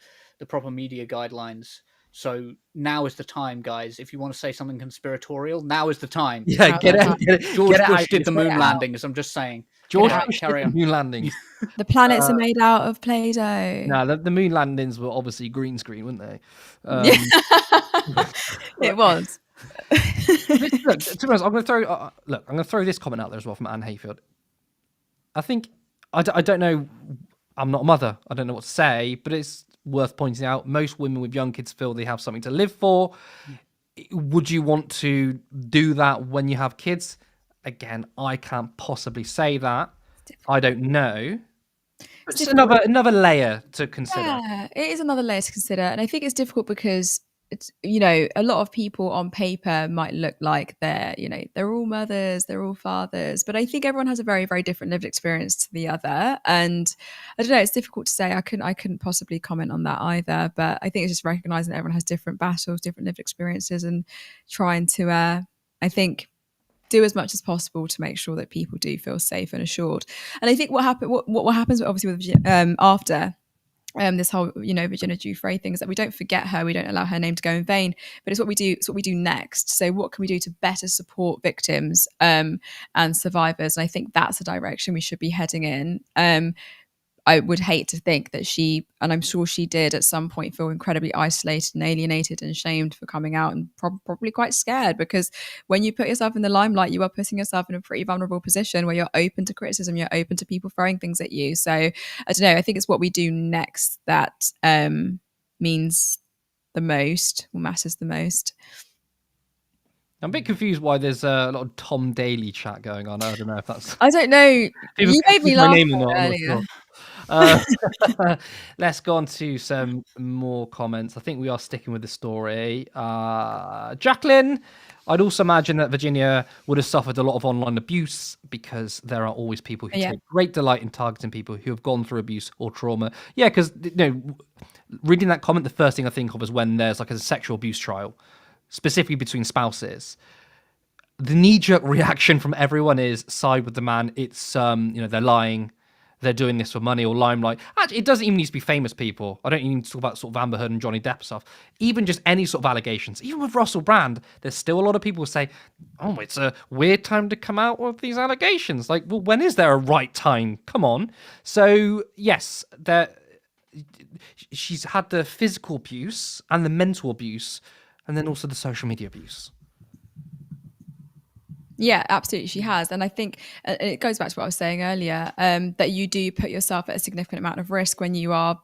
[SPEAKER 2] proper media guidelines. So now is the time, guys. If you want to say something conspiratorial, now is the time.
[SPEAKER 3] Yeah, get it.
[SPEAKER 2] George Bush did the moon landings. I'm just saying.
[SPEAKER 3] George Bush did the moon landings.
[SPEAKER 1] The planets are made out of Play-Doh.
[SPEAKER 3] No, the moon landings were obviously green screen, weren't they?
[SPEAKER 1] It was.
[SPEAKER 3] Look, to be honest, I'm going to throw this comment out there as well from Anne Hayfield. I think I don't know. I'm not a mother. I don't know what to say, but it's worth pointing out. Most women with young kids feel they have something to live for. Would you want to do that when you have kids? Again, I can't possibly say that. I don't know. It's another layer to consider.
[SPEAKER 1] Yeah, it is another layer to consider. And I think it's difficult because it's, a lot of people on paper might look like they're all mothers, they're all fathers, but I think everyone has a very, very different lived experience to the other. And I don't know, it's difficult to say. I couldn't possibly comment on that either, but I think it's just recognizing that everyone has different battles, different lived experiences, and trying to, I think, do as much as possible to make sure that people do feel safe and assured. And I think what happens obviously with after this whole Virginia Giuffre thing is that we don't forget her, we don't allow her name to go in vain, but it's what we do next. So what can we do to better support victims and survivors? And I think that's the direction we should be heading in. I would hate to think that she, and I'm sure she did at some point, feel incredibly isolated and alienated and shamed for coming out, and probably quite scared, because when you put yourself in the limelight, you are putting yourself in a pretty vulnerable position where you're open to criticism, you're open to people throwing things at you. So I don't know, I think it's what we do next that means the most, or matters the most.
[SPEAKER 3] I'm a bit confused why there's a lot of Tom Daly chat going on. I don't know if that's...
[SPEAKER 1] I don't know. You made me laugh earlier.
[SPEAKER 3] Uh, let's go on to some more comments. I think we are sticking with the story. Jacqueline, I'd also imagine that Virginia would have suffered a lot of online abuse because there are always people who
[SPEAKER 1] Yeah.
[SPEAKER 3] take great delight in targeting people who have gone through abuse or trauma. Yeah, because reading that comment, the first thing I think of is when there's like a sexual abuse trial, specifically between spouses. The knee-jerk reaction from everyone is side with the man. It's they're lying, they're doing this for money or limelight. Actually, it doesn't even need to be famous people. I don't even need to talk about sort of Amber Heard and Johnny Depp stuff. Even just any sort of allegations. Even with Russell Brand, there's still a lot of people who say, "Oh, it's a weird time to come out with these allegations." Like, well, when is there a right time? Come on. So yes, she's had the physical abuse and the mental abuse, and then also the social media abuse.
[SPEAKER 1] Yeah, absolutely, she has. And I think it goes back to what I was saying earlier, that you do put yourself at a significant amount of risk when you are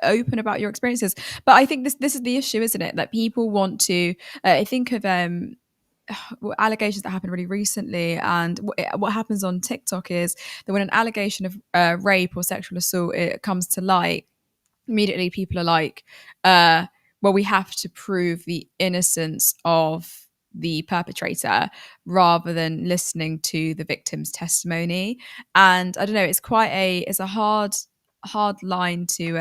[SPEAKER 1] open about your experiences. But I think this is the issue, isn't it? That people want to. I think of allegations that happened really recently, and what happens on TikTok is that when an allegation of rape or sexual assault it comes to light, immediately people are like, well, we have to prove the innocence of the perpetrator rather than listening to the victim's testimony. And I don't know, it's a hard line to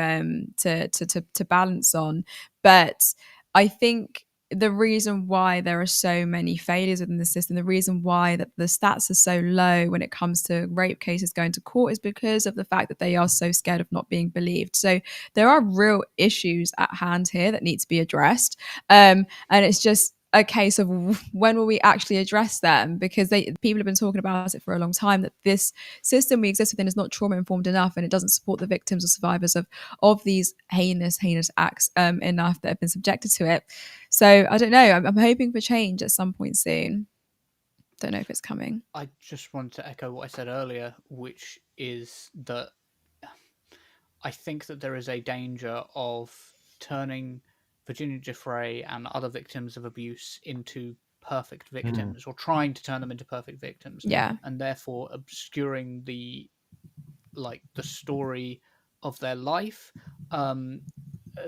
[SPEAKER 1] balance on. But I think the reason why there are so many failures within the system, the reason why that the stats are so low when it comes to rape cases going to court is because of the fact that they are so scared of not being believed. So there are real issues at hand here that need to be addressed. And it's just a case of when will we actually address them, because people have been talking about it for a long time, that this system we exist within is not trauma informed enough, and it doesn't support the victims or survivors of these heinous acts enough that have been subjected to it. So I don't know, I'm hoping for change at some point soon. Don't know if it's coming.
[SPEAKER 2] I just want to echo what I said earlier, which is that I think that there is a danger of turning Virginia Giuffre and other victims of abuse into perfect victims, or trying to turn them into perfect victims,
[SPEAKER 1] Yeah,
[SPEAKER 2] and therefore obscuring the story of their life.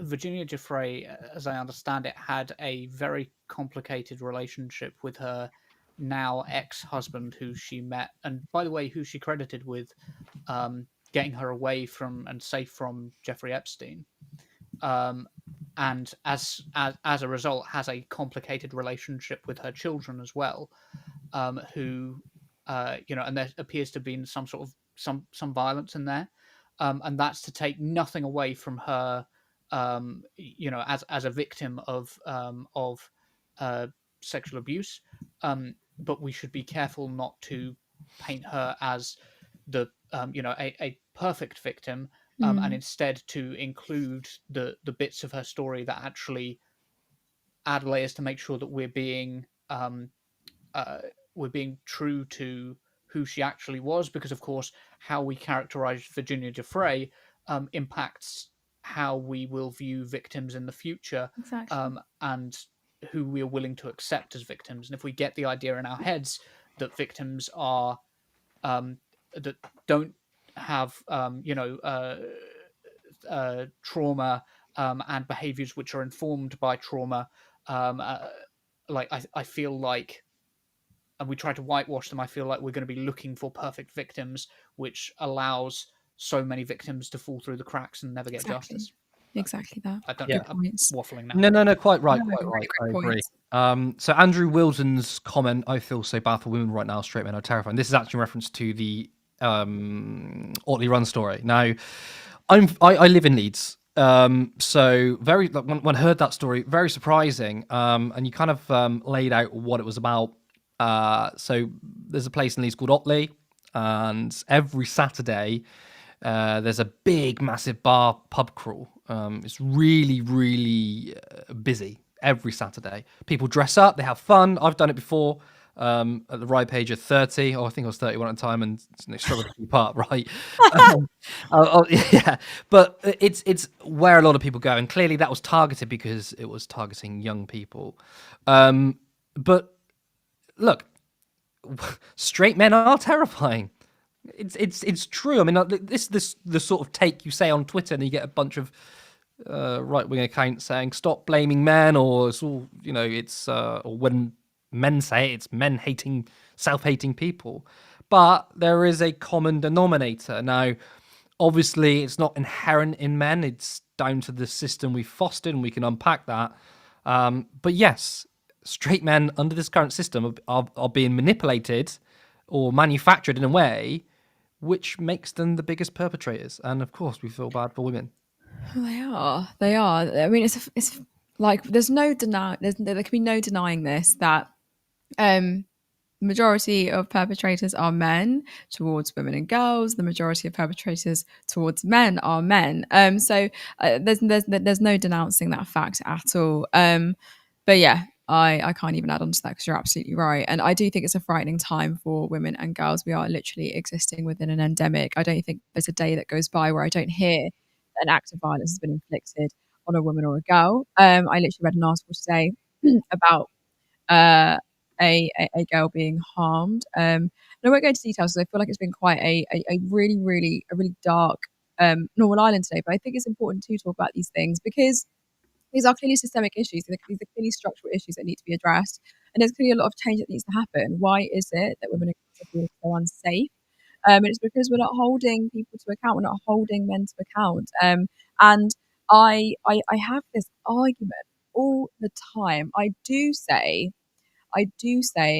[SPEAKER 2] Virginia Giuffre, as I understand it, had a very complicated relationship with her now ex-husband, who she met, and by the way, who she credited with getting her away from and safe from Jeffrey Epstein. And as a result, has a complicated relationship with her children as well, who and there appears to have been some sort of some violence in there, and that's to take nothing away from her, as a victim of sexual abuse, but we should be careful not to paint her as the a perfect victim, and instead to include the bits of her story that actually add layers to make sure that we're being true to who she actually was, because of course how we characterize Virginia Giuffre impacts how we will view victims in the future,
[SPEAKER 1] exactly.
[SPEAKER 2] and who we are willing to accept as victims. And if we get the idea in our heads that victims are that don't have trauma, and behaviors which are informed by trauma, I feel like, and we try to whitewash them, I feel like we're going to be looking for perfect victims, which allows so many victims to fall through the cracks and never get
[SPEAKER 1] Exactly.
[SPEAKER 2] justice.
[SPEAKER 1] Exactly that.
[SPEAKER 2] I don't
[SPEAKER 3] Yeah.
[SPEAKER 2] know. I'm waffling now.
[SPEAKER 3] No, quite right,
[SPEAKER 1] No,
[SPEAKER 3] quite
[SPEAKER 1] really
[SPEAKER 3] right. I
[SPEAKER 1] great
[SPEAKER 3] agree.
[SPEAKER 1] points.
[SPEAKER 3] So Andrew Wilson's comment, I feel so bad for women right now, straight men are terrifying. This is actually in reference to the Otley Run story. Now, I live in Leeds. So very, like, when I heard that story, very surprising. And you kind of laid out what it was about. So there's a place in Leeds called Otley, and every Saturday there's a big, massive bar pub crawl. It's really, really busy every Saturday. People dress up, they have fun. I've done it before at the right age of 30. Oh, I think I was 31 at the time, and they struggled to keep up, right? Yeah, but it's where a lot of people go, and clearly that was targeted because it was targeting young people. But look, straight men are terrifying. It's true. I mean, this the sort of take you say on Twitter, and you get a bunch of right wing accounts saying stop blaming men, or it's all it's or when men say it, it's men hating self hating people. But there is a common denominator now. Obviously, it's not inherent in men. It's down to the system we fostered, and we can unpack that. But yes, straight men under this current system are being manipulated or manufactured in a way which makes them the biggest perpetrators. And of course, we feel bad for women.
[SPEAKER 1] They are. They are. I mean, it's like there's no deny. There can be no denying this that um majority of perpetrators are men towards women and girls. The majority of perpetrators towards men are men. So there's no denouncing that fact at all. But yeah, I can't even add on to that because you're absolutely right. And I do think it's a frightening time for women and girls. We are literally existing within an endemic. I don't think there's a day that goes by where I don't hear that an act of violence has been inflicted on a woman or a girl. I literally read an article today about uh, a girl being harmed. And I won't go into details because I feel like it's been quite a really dark Northern Ireland today. But I think it's important to talk about these things because these are clearly systemic issues. These are clearly structural issues that need to be addressed. And there's clearly a lot of change that needs to happen. Why is it that women are feeling so unsafe? And it's because we're not holding people to account. We're not holding men to account. And I have this argument all the time. I do say,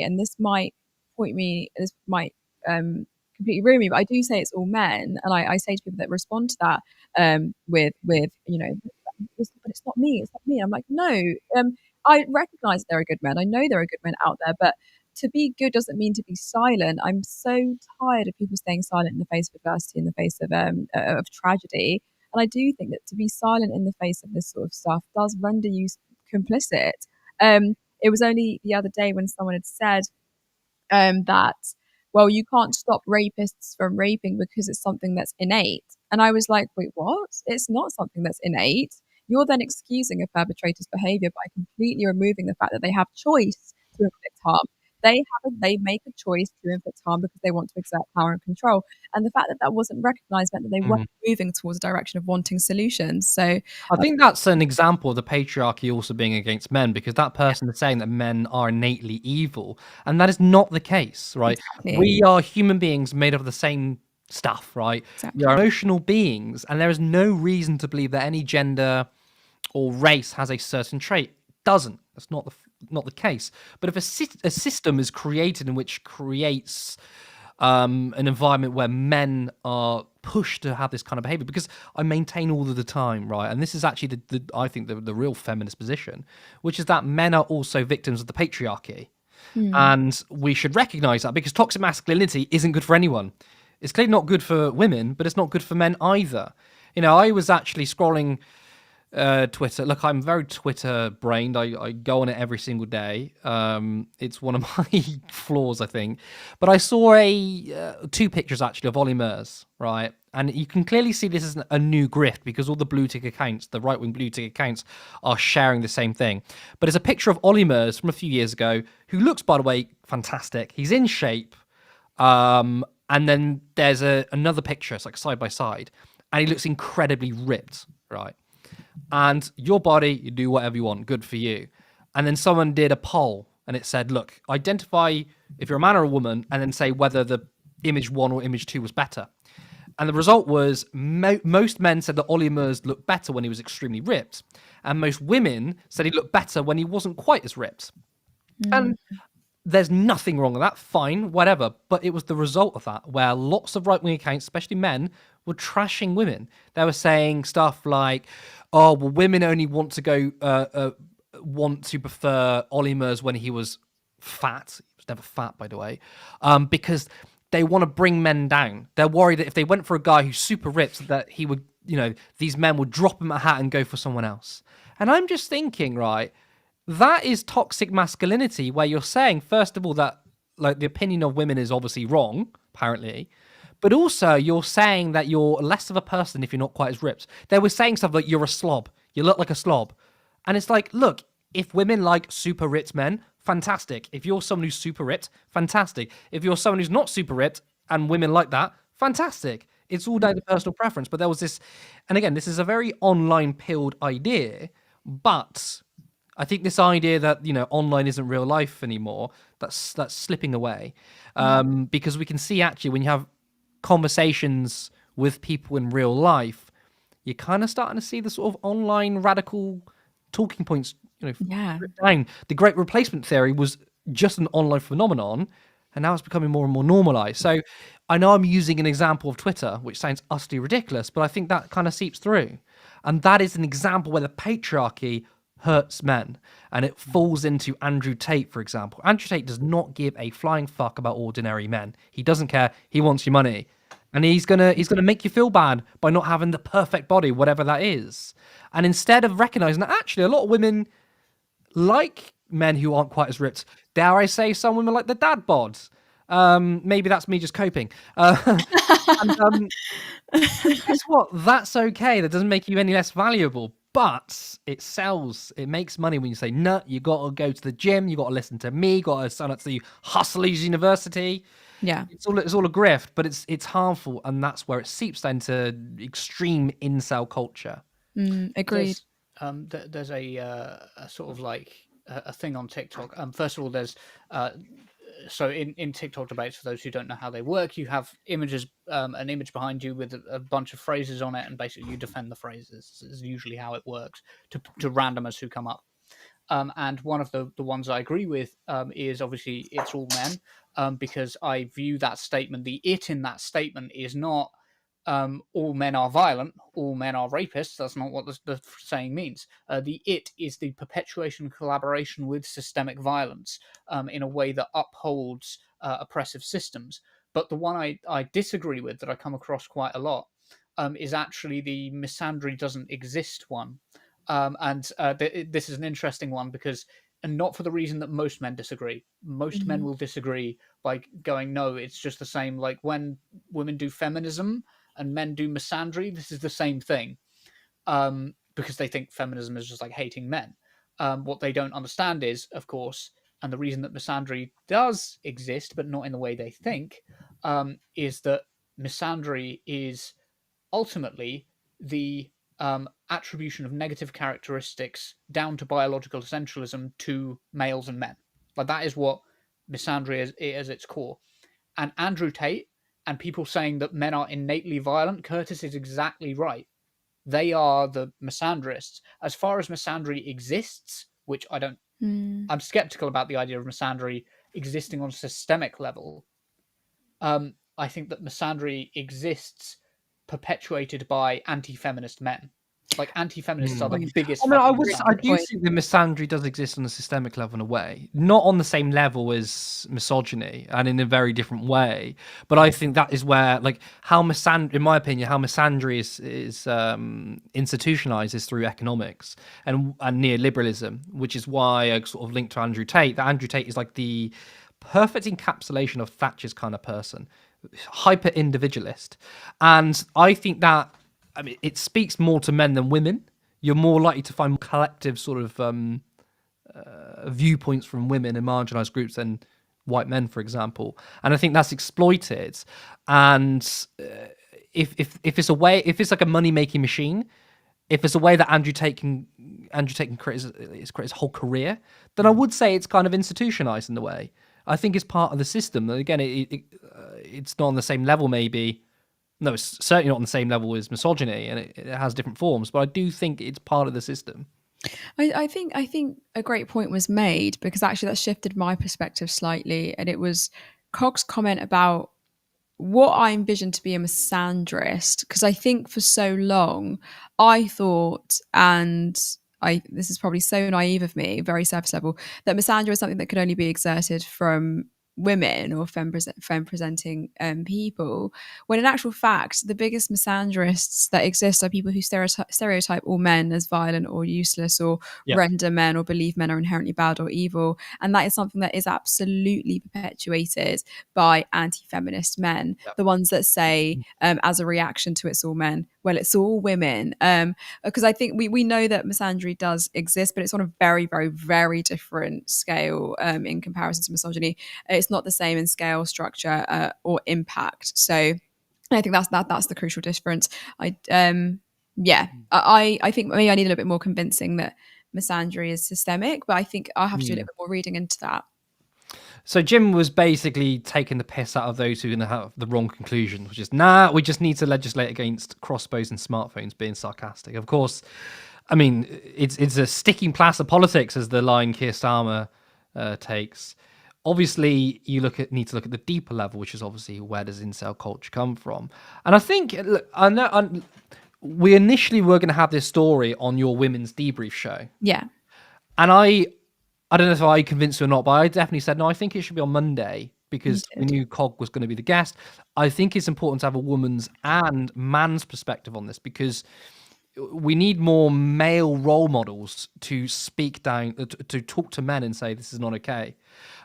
[SPEAKER 1] and this might completely ruin me, but I do say it's all men, and I say to people that respond to that with but it's not me, it's not me. I'm like, no, I recognise that there are good men. I know there are good men out there, but to be good doesn't mean to be silent. I'm so tired of people staying silent in the face of adversity, in the face of tragedy, and I do think that to be silent in the face of this sort of stuff does render you complicit. It was only the other day when someone had said that, well, you can't stop rapists from raping because it's something that's innate. And I was like, wait, what? It's not something that's innate. You're then excusing a perpetrator's behavior by completely removing the fact that they have choice to inflict harm. They make a choice to inflict harm because they want to exert power and control. And the fact that that wasn't recognized meant that they weren't moving towards a direction of wanting solutions. So
[SPEAKER 3] I think that's an example of the patriarchy also being against men, because that person is saying that men are innately evil, and that is not the case, right?
[SPEAKER 1] exactly,
[SPEAKER 3] We are human beings made of the same stuff, right? We
[SPEAKER 1] exactly.
[SPEAKER 3] are emotional beings, and there is no reason to believe that any gender or race has a certain trait. It doesn't. That's not the case. But if a system is created in which creates an environment where men are pushed to have this kind of behavior, because I maintain all of the time, right? And this is actually I think the real feminist position, which is that men are also victims of the patriarchy. And we should recognize that, because toxic masculinity isn't good for anyone. It's clearly not good for women, but it's not good for men either. I was actually scrolling Twitter. Look, I'm very Twitter brained. I go on it every single day. It's one of my flaws, I think. But I saw two pictures actually of Ollie Murs, right? And you can clearly see this is a new grift, because all the blue tick accounts, the right wing blue tick accounts, are sharing the same thing. But it's a picture of Ollie Murs from a few years ago, who looks, by the way, fantastic. He's in shape. And then there's another picture, it's like side by side, and he looks incredibly ripped, right? And your body, you do whatever you want, good for you. And then someone did a poll, and it said, look, identify if you're a man or a woman, and then say whether the image 1 or image 2 was better. And the result was most men said that Ollie Murs looked better when he was extremely ripped, and most women said he looked better when he wasn't quite as ripped. And there's nothing wrong with that, fine, whatever. But it was the result of that, where lots of right-wing accounts, especially men, were trashing women. They were saying stuff like, oh, well, women only want to prefer Ollie Murs when he was fat. He was never fat, by the way, because they want to bring men down. They're worried that if they went for a guy who's super ripped, that he would, these men would drop him a hat and go for someone else. And I'm just thinking, right, that is toxic masculinity, where you're saying, first of all, that like the opinion of women is obviously wrong, apparently, but also you're saying that you're less of a person if you're not quite as ripped. They were saying stuff like, you're a slob, you look like a slob. And it's like, look, if women like super ripped men, fantastic. If you're someone who's super ripped, fantastic. If you're someone who's not super ripped and women like that, fantastic. It's all down to personal preference. But there was this, and again, this is a very online pilled idea, but I think this idea that online isn't real life anymore, that's slipping away, because we can see actually when you have conversations with people in real life, you're kind of starting to see the sort of online radical talking points,
[SPEAKER 1] Yeah.
[SPEAKER 3] down. The Great Replacement theory was just an online phenomenon, and now it's becoming more and more normalized. So I know I'm using an example of Twitter, which sounds utterly ridiculous, but I think that kind of seeps through. And that is an example where the patriarchy hurts men, and it falls into Andrew Tate, for example. Andrew Tate does not give a flying fuck about ordinary men. He doesn't care. He wants your money. And he's gonna make you feel bad by not having the perfect body, whatever that is. And instead of recognizing that actually a lot of women like men who aren't quite as ripped, dare I say, some women like the dad bods. Maybe that's me just coping. And guess what? That's okay. That doesn't make you any less valuable, but it sells. It makes money when you say, "No, you got to go to the gym. You got to listen to me. You got to sign up to the Hustlers University."
[SPEAKER 1] Yeah.
[SPEAKER 3] It's all a grift, but it's harmful, and that's where it seeps into extreme incel culture.
[SPEAKER 1] Agreed.
[SPEAKER 2] There's a sort of like a thing on TikTok. First of all, there's so in TikTok debates, for those who don't know how they work, you have images, an image behind you with a bunch of phrases on it, and basically you defend the phrases. This is usually how it works to randomers who come up. And one of the ones I agree with is obviously it's all men, because I view that statement, the it in that statement is not all men are violent, all men are rapists. That's not what the saying means. The it is the perpetuation and collaboration with systemic violence in a way that upholds oppressive systems. But the one I disagree with, that I come across quite a lot, is actually the misandry doesn't exist one. This is an interesting one because, and not for the reason that most men disagree. Most men will disagree by going, no, it's just the same. Like when women do feminism and men do misandry, this is the same thing, because they think feminism is just like hating men. What they don't understand is, of course, and the reason that misandry does exist, but not in the way they think, is that misandry is ultimately the attribution of negative characteristics down to biological essentialism to males and men. Like that is what misandry is its core. And Andrew Tate and people saying that men are innately violent, Curtis is exactly right. They are the misandrists. As far as misandry exists, which I don't, I'm skeptical about the idea of misandry existing on a systemic level. I think that misandry exists perpetuated by anti-feminist men. Like anti-feminists are the biggest.
[SPEAKER 3] I mean, I do
[SPEAKER 1] Point.
[SPEAKER 3] think that misandry does exist on a systemic level in a way, not on the same level as misogyny, and in a very different way. But I think that is where, like, in my opinion, how misandry is institutionalized is through economics and neoliberalism, which is why I sort of linked to Andrew Tate. That Andrew Tate is like the perfect encapsulation of Thatcher's kind of person, hyper individualist, and I think that. I mean, it speaks more to men than women. You're more likely to find collective sort of viewpoints from women and marginalized groups than white men, for example. And I think that's exploited. And if it's a way, if it's like a money making machine, if it's a way that Andrew Tate can create his whole career, then I would say it's kind of institutionalized in the way. I think it's part of the system. And again, it's not on the same level, maybe. No, it's certainly not on the same level as misogyny, and it has different forms. But I do think it's part of the system.
[SPEAKER 1] I think a great point was made, because actually that shifted my perspective slightly, and it was Cog's comment about what I envisioned to be a misandrist, because I think for so long I thought, and this is probably so naive of me, very surface level, that misandry is something that could only be exerted from women or femme presenting people, when in actual fact the biggest misandrists that exist are people who stereotype all men as violent or useless, or
[SPEAKER 3] Yeah.
[SPEAKER 1] render men or believe men are inherently bad or evil. And that is something that is absolutely perpetuated by anti-feminist men, the ones that say, as a reaction to it's all men, well, it's all women. Because I think we know that misandry does exist, but it's on a very, very, very different scale in comparison to misogyny. it's not the same in scale, structure, or impact. So I think that's the crucial difference. I think maybe I need a little bit more convincing that misandry is systemic, but I think I'll have to do a little bit more reading into that.
[SPEAKER 3] So Jim was basically taking the piss out of those who are going to have the wrong conclusion, which is, we just need to legislate against crossbows and smartphones, being sarcastic. Of course, I mean, it's a sticking plaster politics, as the line Keir Starmer takes. Obviously, need to look at the deeper level, which is obviously where does incel culture come from? And I think, look, we initially were going to have this story on your women's debrief show.
[SPEAKER 1] Yeah.
[SPEAKER 3] And I don't know if I convinced you or not, but I definitely said, no, I think it should be on Monday because we knew Cog was going to be the guest. I think it's important to have a woman's and man's perspective on this because we need more male role models to speak down, to talk to men and say, this is not okay.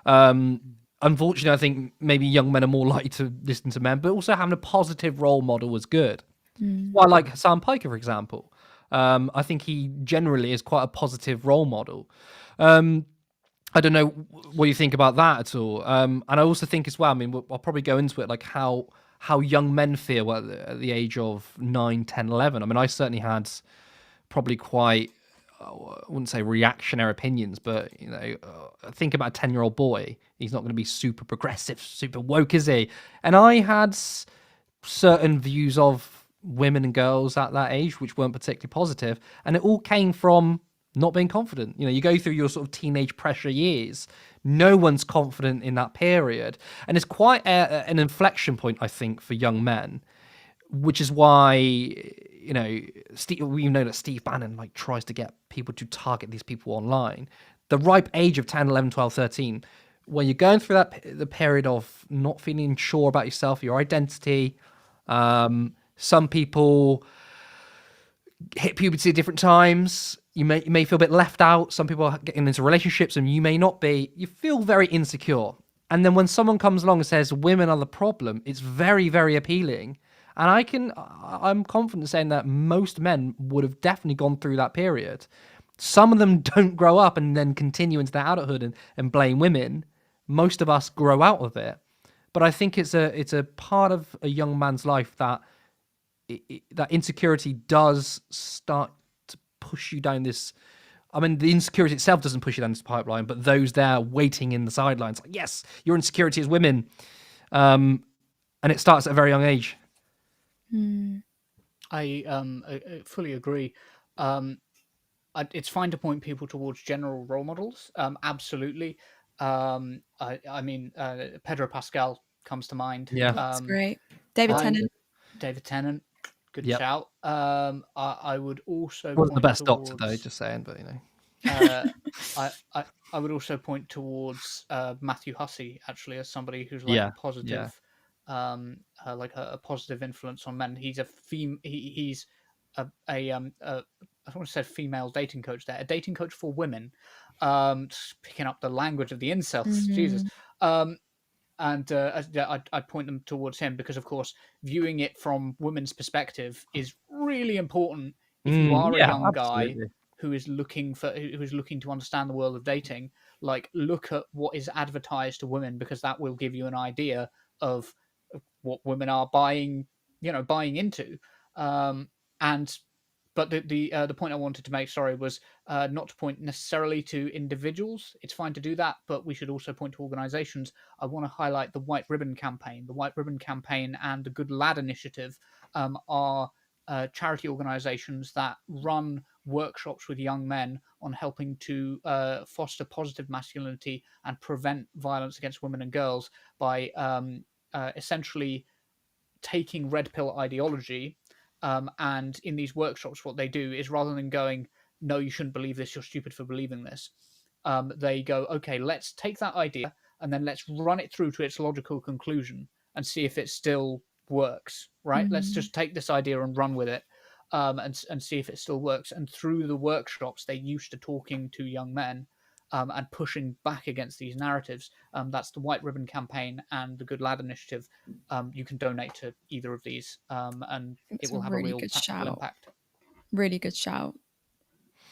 [SPEAKER 3] Unfortunately, I think maybe young men are more likely to listen to men, but also having a positive role model is good. Well, like Hassan Piker, for example. I think he generally is quite a positive role model. I don't know what you think about that at all. And I also think as well, I mean, I'll probably go into it, like how young men feel at the age of 9, 10, 11. I mean, I certainly had probably quite, I wouldn't say reactionary opinions, but, think about a 10-year-old boy. He's not going to be super progressive, super woke, is he? And I had certain views of women and girls at that age which weren't particularly positive, and it all came from not being confident. You go through your sort of teenage pressure years, no one's confident in that period, and it's quite an inflection point, I think, for young men, which is why we know that Steve Bannon tries to get people to target these people online. The ripe age of 10, 11, 12, 13, when you're going through the period of not feeling sure about yourself, your identity. Some people hit puberty at different times. You may feel a bit left out. Some people are getting into relationships and you may not be. You feel very insecure. And then when someone comes along and says women are the problem, it's very, very appealing. And I'm confident saying that most men would have definitely gone through that period. Some of them don't grow up and then continue into their adulthood and blame women. Most of us grow out of it. But I think it's a part of a young man's life that that insecurity does start to push you down this. I mean, the insecurity itself doesn't push you down this pipeline, but those there waiting in the sidelines, like, yes, your insecurity is women. And it starts at a very young age.
[SPEAKER 2] I fully agree. It's fine to point people towards general role models. Absolutely. I mean, Pedro Pascal comes to mind.
[SPEAKER 3] Yeah.
[SPEAKER 1] That's great. David Tennant.
[SPEAKER 2] David Tennant, good
[SPEAKER 3] Yep.
[SPEAKER 2] shout. I would also
[SPEAKER 3] Wasn't the
[SPEAKER 2] point
[SPEAKER 3] best doctor though,
[SPEAKER 2] towards.
[SPEAKER 3] just saying, but
[SPEAKER 2] I would also point towards Matthew Hussey actually as somebody who's
[SPEAKER 3] Yeah,
[SPEAKER 2] a positive, like a positive influence on men. He's he's I don't want to say female dating coach there, a dating coach for women. Just picking up the language of the incels, Jesus. And I'd point them towards him because, of course, viewing it from women's perspective is really important if you are a
[SPEAKER 3] yeah,
[SPEAKER 2] young guy
[SPEAKER 3] absolutely.
[SPEAKER 2] who is looking to understand the world of dating. Look at what is advertised to women because that will give you an idea of what women are buying into. And but the point I wanted to make, sorry, was not to point necessarily to individuals. It's fine to do that, but we should also point to organisations. I want to highlight the White Ribbon Campaign. The White Ribbon Campaign and the Good Lad Initiative are charity organisations that run workshops with young men on helping to foster positive masculinity and prevent violence against women and girls by essentially taking red pill ideology, and in these workshops what they do is, rather than going, no, you shouldn't believe this, you're stupid for believing this, they go, okay, let's take that idea and then let's run it through to its logical conclusion and see if it still works, right? Let's just take this idea and run with it, and see if it still works. And through the workshops they used to talking to young men, and pushing back against these narratives. That's the White Ribbon Campaign and the Good Lad Initiative. You can donate to either of these, and it
[SPEAKER 1] It's a
[SPEAKER 2] will have a
[SPEAKER 1] really
[SPEAKER 2] real
[SPEAKER 1] good
[SPEAKER 2] practical
[SPEAKER 1] shout.
[SPEAKER 2] impact.
[SPEAKER 1] Really good shout.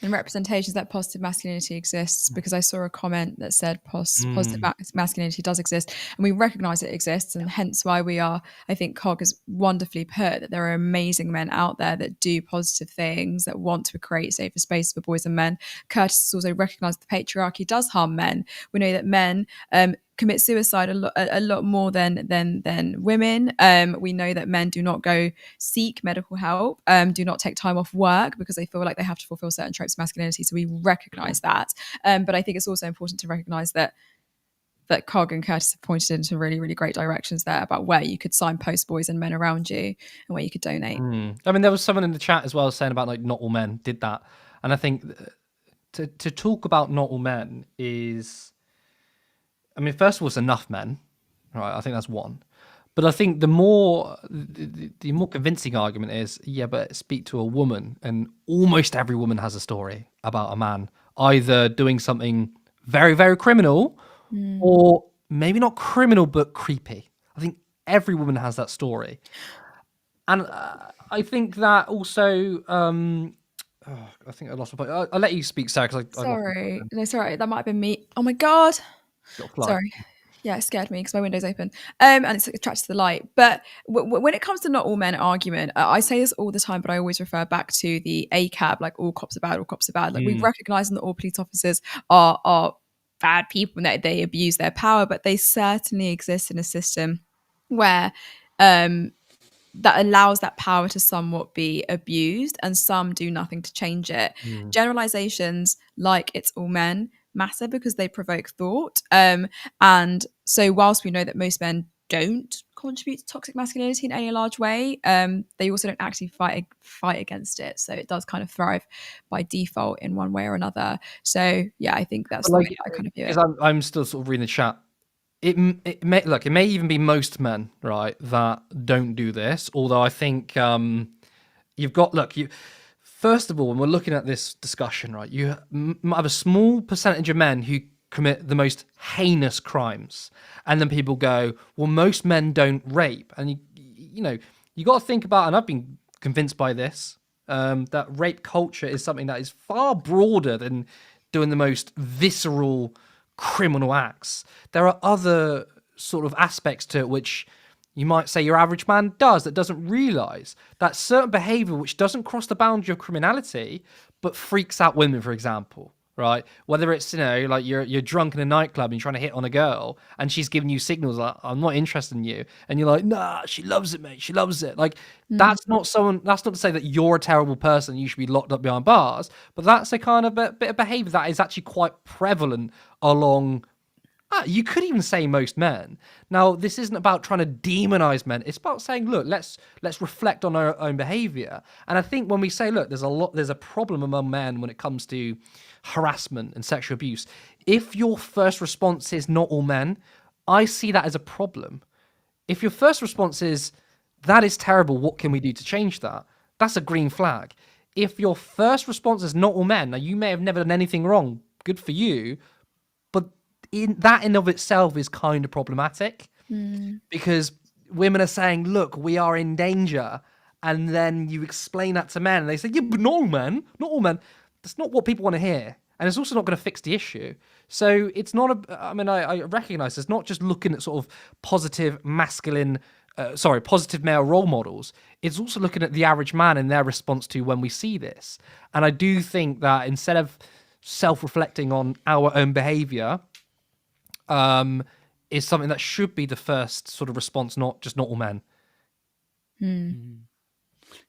[SPEAKER 1] And representations that positive masculinity exists, because I saw a comment that said positive
[SPEAKER 3] Mm.
[SPEAKER 1] masculinity does exist, and we recognize it exists, and hence why we are, I think Cog has wonderfully put that there are amazing men out there that do positive things, that want to create safer spaces for boys and men. Curtis has also recognized the patriarchy does harm men. We know that men commit suicide a lot more than women. We know that men do not go seek medical help, do not take time off work because they feel like they have to fulfill certain tropes of masculinity. So we recognize that. But I think it's also important to recognize that Cog and Curtis have pointed into really, really great directions there about where you could signpost boys and men around you and where you could donate.
[SPEAKER 3] I mean, there was someone in the chat as well saying about like not all men did that, and I think to talk about not all men is, I mean, first of all, it's enough men, right? I think that's one. But I think the more convincing argument is, yeah, but speak to a woman, and almost every woman has a story about a man either doing something very, very criminal, or maybe not criminal but creepy. I think every woman has that story, and I think that also. I think I lost my point. I'll let you speak, Sarah, because I lost my
[SPEAKER 1] Sorry.
[SPEAKER 3] point.
[SPEAKER 1] No, sorry. That might have been me. Oh my God.
[SPEAKER 3] Got a fly.
[SPEAKER 1] Sorry. Yeah, it scared me because my window's open, and it's attracted to the light. But when it comes to not all men argument, I say this all the time, but I always refer back to the ACAB, like all cops are bad, all cops are bad. Like we recognise that all police officers are bad people and that they abuse their power, but they certainly exist in a system where that allows that power to somewhat be abused, and some do nothing to change it. Generalizations like it's all men matter because they provoke thought. And so whilst we know that most men don't contribute to toxic masculinity in any large way, they also don't actually fight against it. So it does kind of thrive by default in one way or another. So yeah, I think that's the way I kind of view it.
[SPEAKER 3] Because I'm still sort of reading the chat. It may even be most men, right, that don't do this. Although I think you've got first of all, when we're looking at this discussion, right, you might have a small percentage of men who commit the most heinous crimes, and then people go, well, most men don't rape, and you got to think about, and I've been convinced by this, that rape culture is something that is far broader than doing the most visceral criminal acts. There are other sort of aspects to it which you might say your average man does, that doesn't realize that certain behavior which doesn't cross the boundary of criminality but freaks out women, for example, right? Whether it's, like you're drunk in a nightclub and you're trying to hit on a girl and she's giving you signals like, I'm not interested in you, and you're like, nah, she loves it, mate, she loves it. Like that's not to say that you're a terrible person and you should be locked up behind bars, but that's a kind of bit of behavior that is actually quite prevalent along, you could even say most men. Now, this isn't about trying to demonize men. It's about saying, look, let's reflect on our own behavior. And I think when we say, look, there's a problem among men when it comes to harassment and sexual abuse. If your first response is not all men, I see that as a problem. If your first response is, that is terrible, what can we do to change that? That's a green flag. If your first response is not all men, now you may have never done anything wrong, good for you, but in and of itself is kind of problematic, because women are saying, look, we are in danger, and then you explain that to men and they say, yeah, but not all men. That's not what people want to hear, and it's also not going to fix the issue. So it's not I recognize it's not just looking at sort of positive male role models. It's also looking at the average man and their response to when we see this. And I do think that instead of self-reflecting on our own behavior, is something that should be the first sort of response, not all men.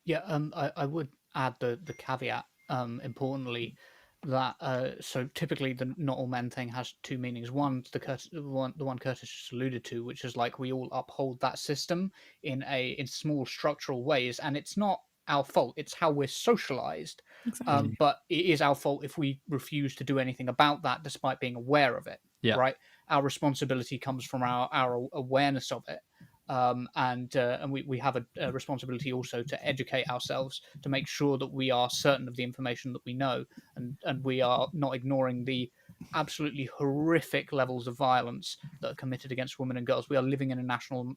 [SPEAKER 2] Yeah, I would add the caveat, importantly, that so typically the not all men thing has two meanings. One, the one Curtis just alluded to, which is like we all uphold that system in small structural ways, and it's not our fault. It's how we're socialized.
[SPEAKER 1] Exactly.
[SPEAKER 2] But it is our fault if we refuse to do anything about that, despite being aware of it.
[SPEAKER 3] Yeah.
[SPEAKER 2] Right. Our responsibility comes from our awareness of it. And we have a responsibility also to educate ourselves to make sure that we are certain of the information that we know, and we are not ignoring the absolutely horrific levels of violence that are committed against women and girls. We are living in a national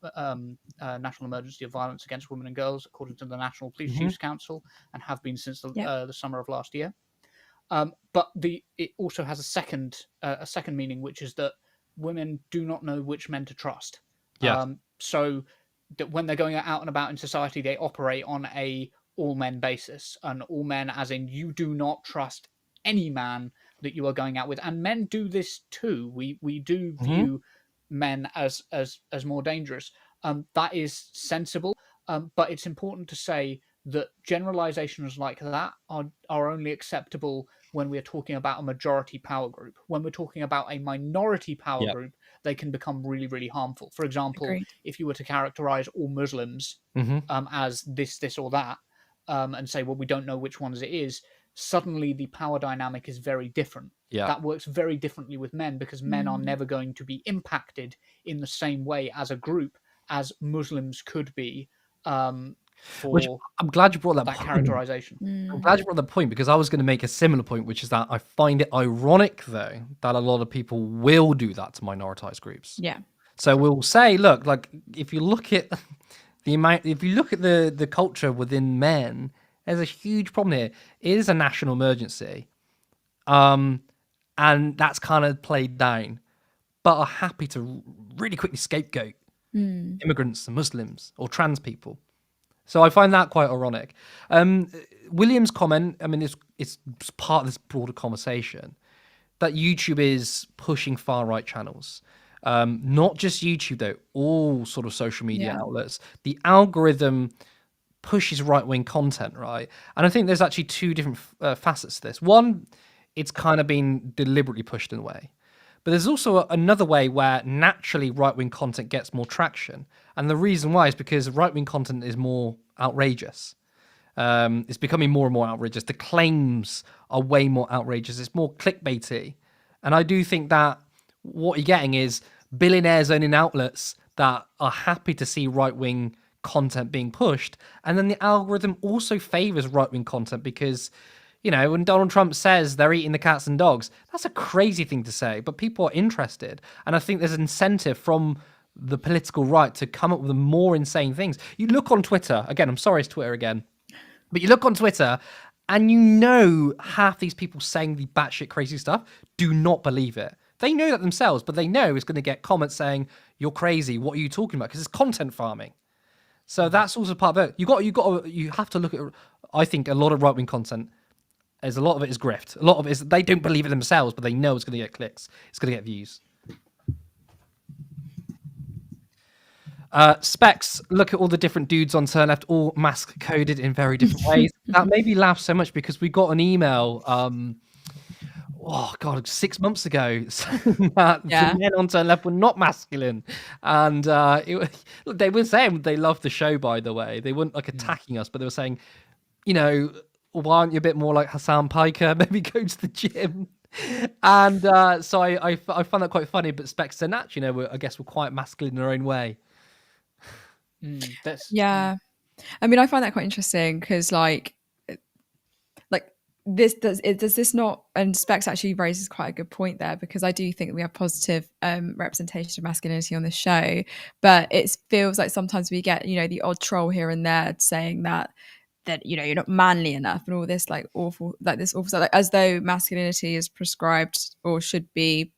[SPEAKER 2] emergency of violence against women and girls, according to the National Police Chiefs Council, and have been since the summer of last year. But it also has a second meaning, which is that women do not know which men to trust.
[SPEAKER 3] Yeah.
[SPEAKER 2] So that when they're going out and about in society, they operate on a all men basis, and all men, as in you do not trust any man that you are going out with, and men do this too. We do
[SPEAKER 3] Hmm.
[SPEAKER 2] view men as more dangerous. That is sensible, but it's important to say that generalizations like that are only acceptable when we're talking about a majority power group. When we're talking about a minority power
[SPEAKER 3] Yeah.
[SPEAKER 2] group, they can become really, really harmful. For example,
[SPEAKER 1] Agreed.
[SPEAKER 2] if you were to characterize all Muslims
[SPEAKER 3] Hmm.
[SPEAKER 2] as this, or that, and say, well, we don't know which ones it is, suddenly the power dynamic is very different.
[SPEAKER 3] Yeah.
[SPEAKER 2] That works very differently with men because men are
[SPEAKER 1] Mm.
[SPEAKER 2] never going to be impacted in the same way as a group as Muslims could be,
[SPEAKER 3] Which
[SPEAKER 2] for
[SPEAKER 3] I'm glad you brought that
[SPEAKER 2] that
[SPEAKER 3] point.
[SPEAKER 2] characterization.
[SPEAKER 3] I'm
[SPEAKER 1] Mm.
[SPEAKER 3] glad you brought that point because I was going to make a similar point, which is that I find it ironic, though, that a lot of people will do that to minoritized groups.
[SPEAKER 1] Yeah.
[SPEAKER 3] So we'll say, look, like if you look at the amount, if you look at the culture within men, there's a huge problem here. It is a national emergency, and that's kind of played down, but are happy to really quickly scapegoat
[SPEAKER 1] Mm.
[SPEAKER 3] immigrants and Muslims or trans people. So I find that quite ironic. Um, William's comment, I mean, it's part of this broader conversation that YouTube is pushing far right channels. Not just YouTube though, all sort of social media
[SPEAKER 1] Yeah.
[SPEAKER 3] outlets. The algorithm pushes right wing content, right? And I think there's actually two different facets to this. One, it's kind of been deliberately pushed in a way. But there's also another way where naturally right wing content gets more traction. And the reason why is because right wing content is more outrageous. It's becoming more and more outrageous. The claims are way more outrageous. It's more clickbaity. And I do think that what you're getting is billionaires owning outlets that are happy to see right wing content being pushed. And then the algorithm also favors right wing content because, you know, when Donald Trump says they're eating the cats and dogs, that's a crazy thing to say, but people are interested. And I think there's an incentive from the political right to come up with more insane things. You look on Twitter, again, I'm sorry it's Twitter again, but you look on Twitter and you know half these people saying the batshit crazy stuff do not believe it. They know that themselves, but they know it's going to get comments saying, "You're crazy. What are you talking about?" Because it's content farming. So that's also part of it. You have to look at. I think a lot of right wing content is a lot of it is grift. A lot of it is they don't believe it themselves, but they know it's going to get clicks. It's going to get views. Specs, look at all the different dudes on turn left, all mask coded in very different ways. That made me laugh so much because we got an email, oh god, 6 months ago, saying that the
[SPEAKER 1] Yeah.
[SPEAKER 3] men on turn left were not masculine, and look, they were saying they loved the show. By the way, they weren't like attacking us, but they were saying, you know, why aren't you a bit more like Hassan Piker? Maybe go to the gym. And so I found that quite funny. But Specs and Natch, you know, I guess we're quite masculine in their own way.
[SPEAKER 2] That's
[SPEAKER 1] Yeah. I mean, I find that quite interesting because, like this does this not? And Specs actually raises quite a good point there because I do think that we have positive representation of masculinity on the show, but it feels like sometimes we get the odd troll here and there saying that you're not manly enough and all this awful stuff, like, as though masculinity is prescribed or should be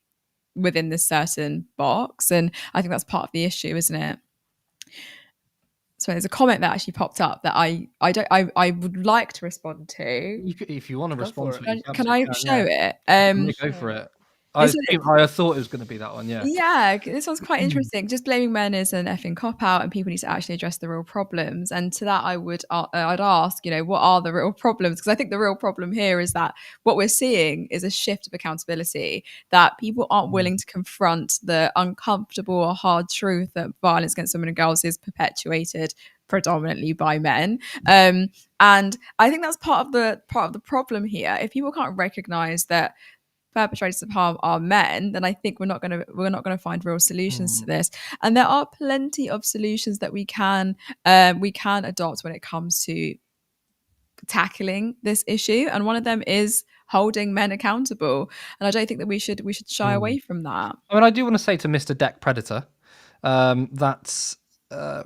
[SPEAKER 1] within this certain box. And I think that's part of the issue, isn't it? So there's a comment that actually popped up that I would like to respond to.
[SPEAKER 3] If you want to
[SPEAKER 2] Go
[SPEAKER 3] respond
[SPEAKER 2] for
[SPEAKER 3] to
[SPEAKER 2] it.
[SPEAKER 3] it, you
[SPEAKER 1] Can I
[SPEAKER 3] absolutely
[SPEAKER 1] show
[SPEAKER 3] can.
[SPEAKER 1] it?
[SPEAKER 3] Yeah, go for it.
[SPEAKER 1] This
[SPEAKER 3] I thought it was going to be that one. Yeah.
[SPEAKER 1] Yeah, this one's quite interesting. Just blaming men is an effing cop out, and people need to actually address the real problems. And to that, I'd ask, what are the real problems? Because I think the real problem here is that what we're seeing is a shift of accountability. That people aren't willing to confront the uncomfortable or hard truth that violence against women and girls is perpetuated predominantly by men. And I think that's part of the problem here. If people can't recognize that perpetrators of harm are men, then I think we're not gonna find real solutions to this. And there are plenty of solutions that we can adopt when it comes to tackling this issue. And one of them is holding men accountable. And I don't think that we should shy away from that.
[SPEAKER 3] I mean, I do want to say to Mr. Deck Predator, that's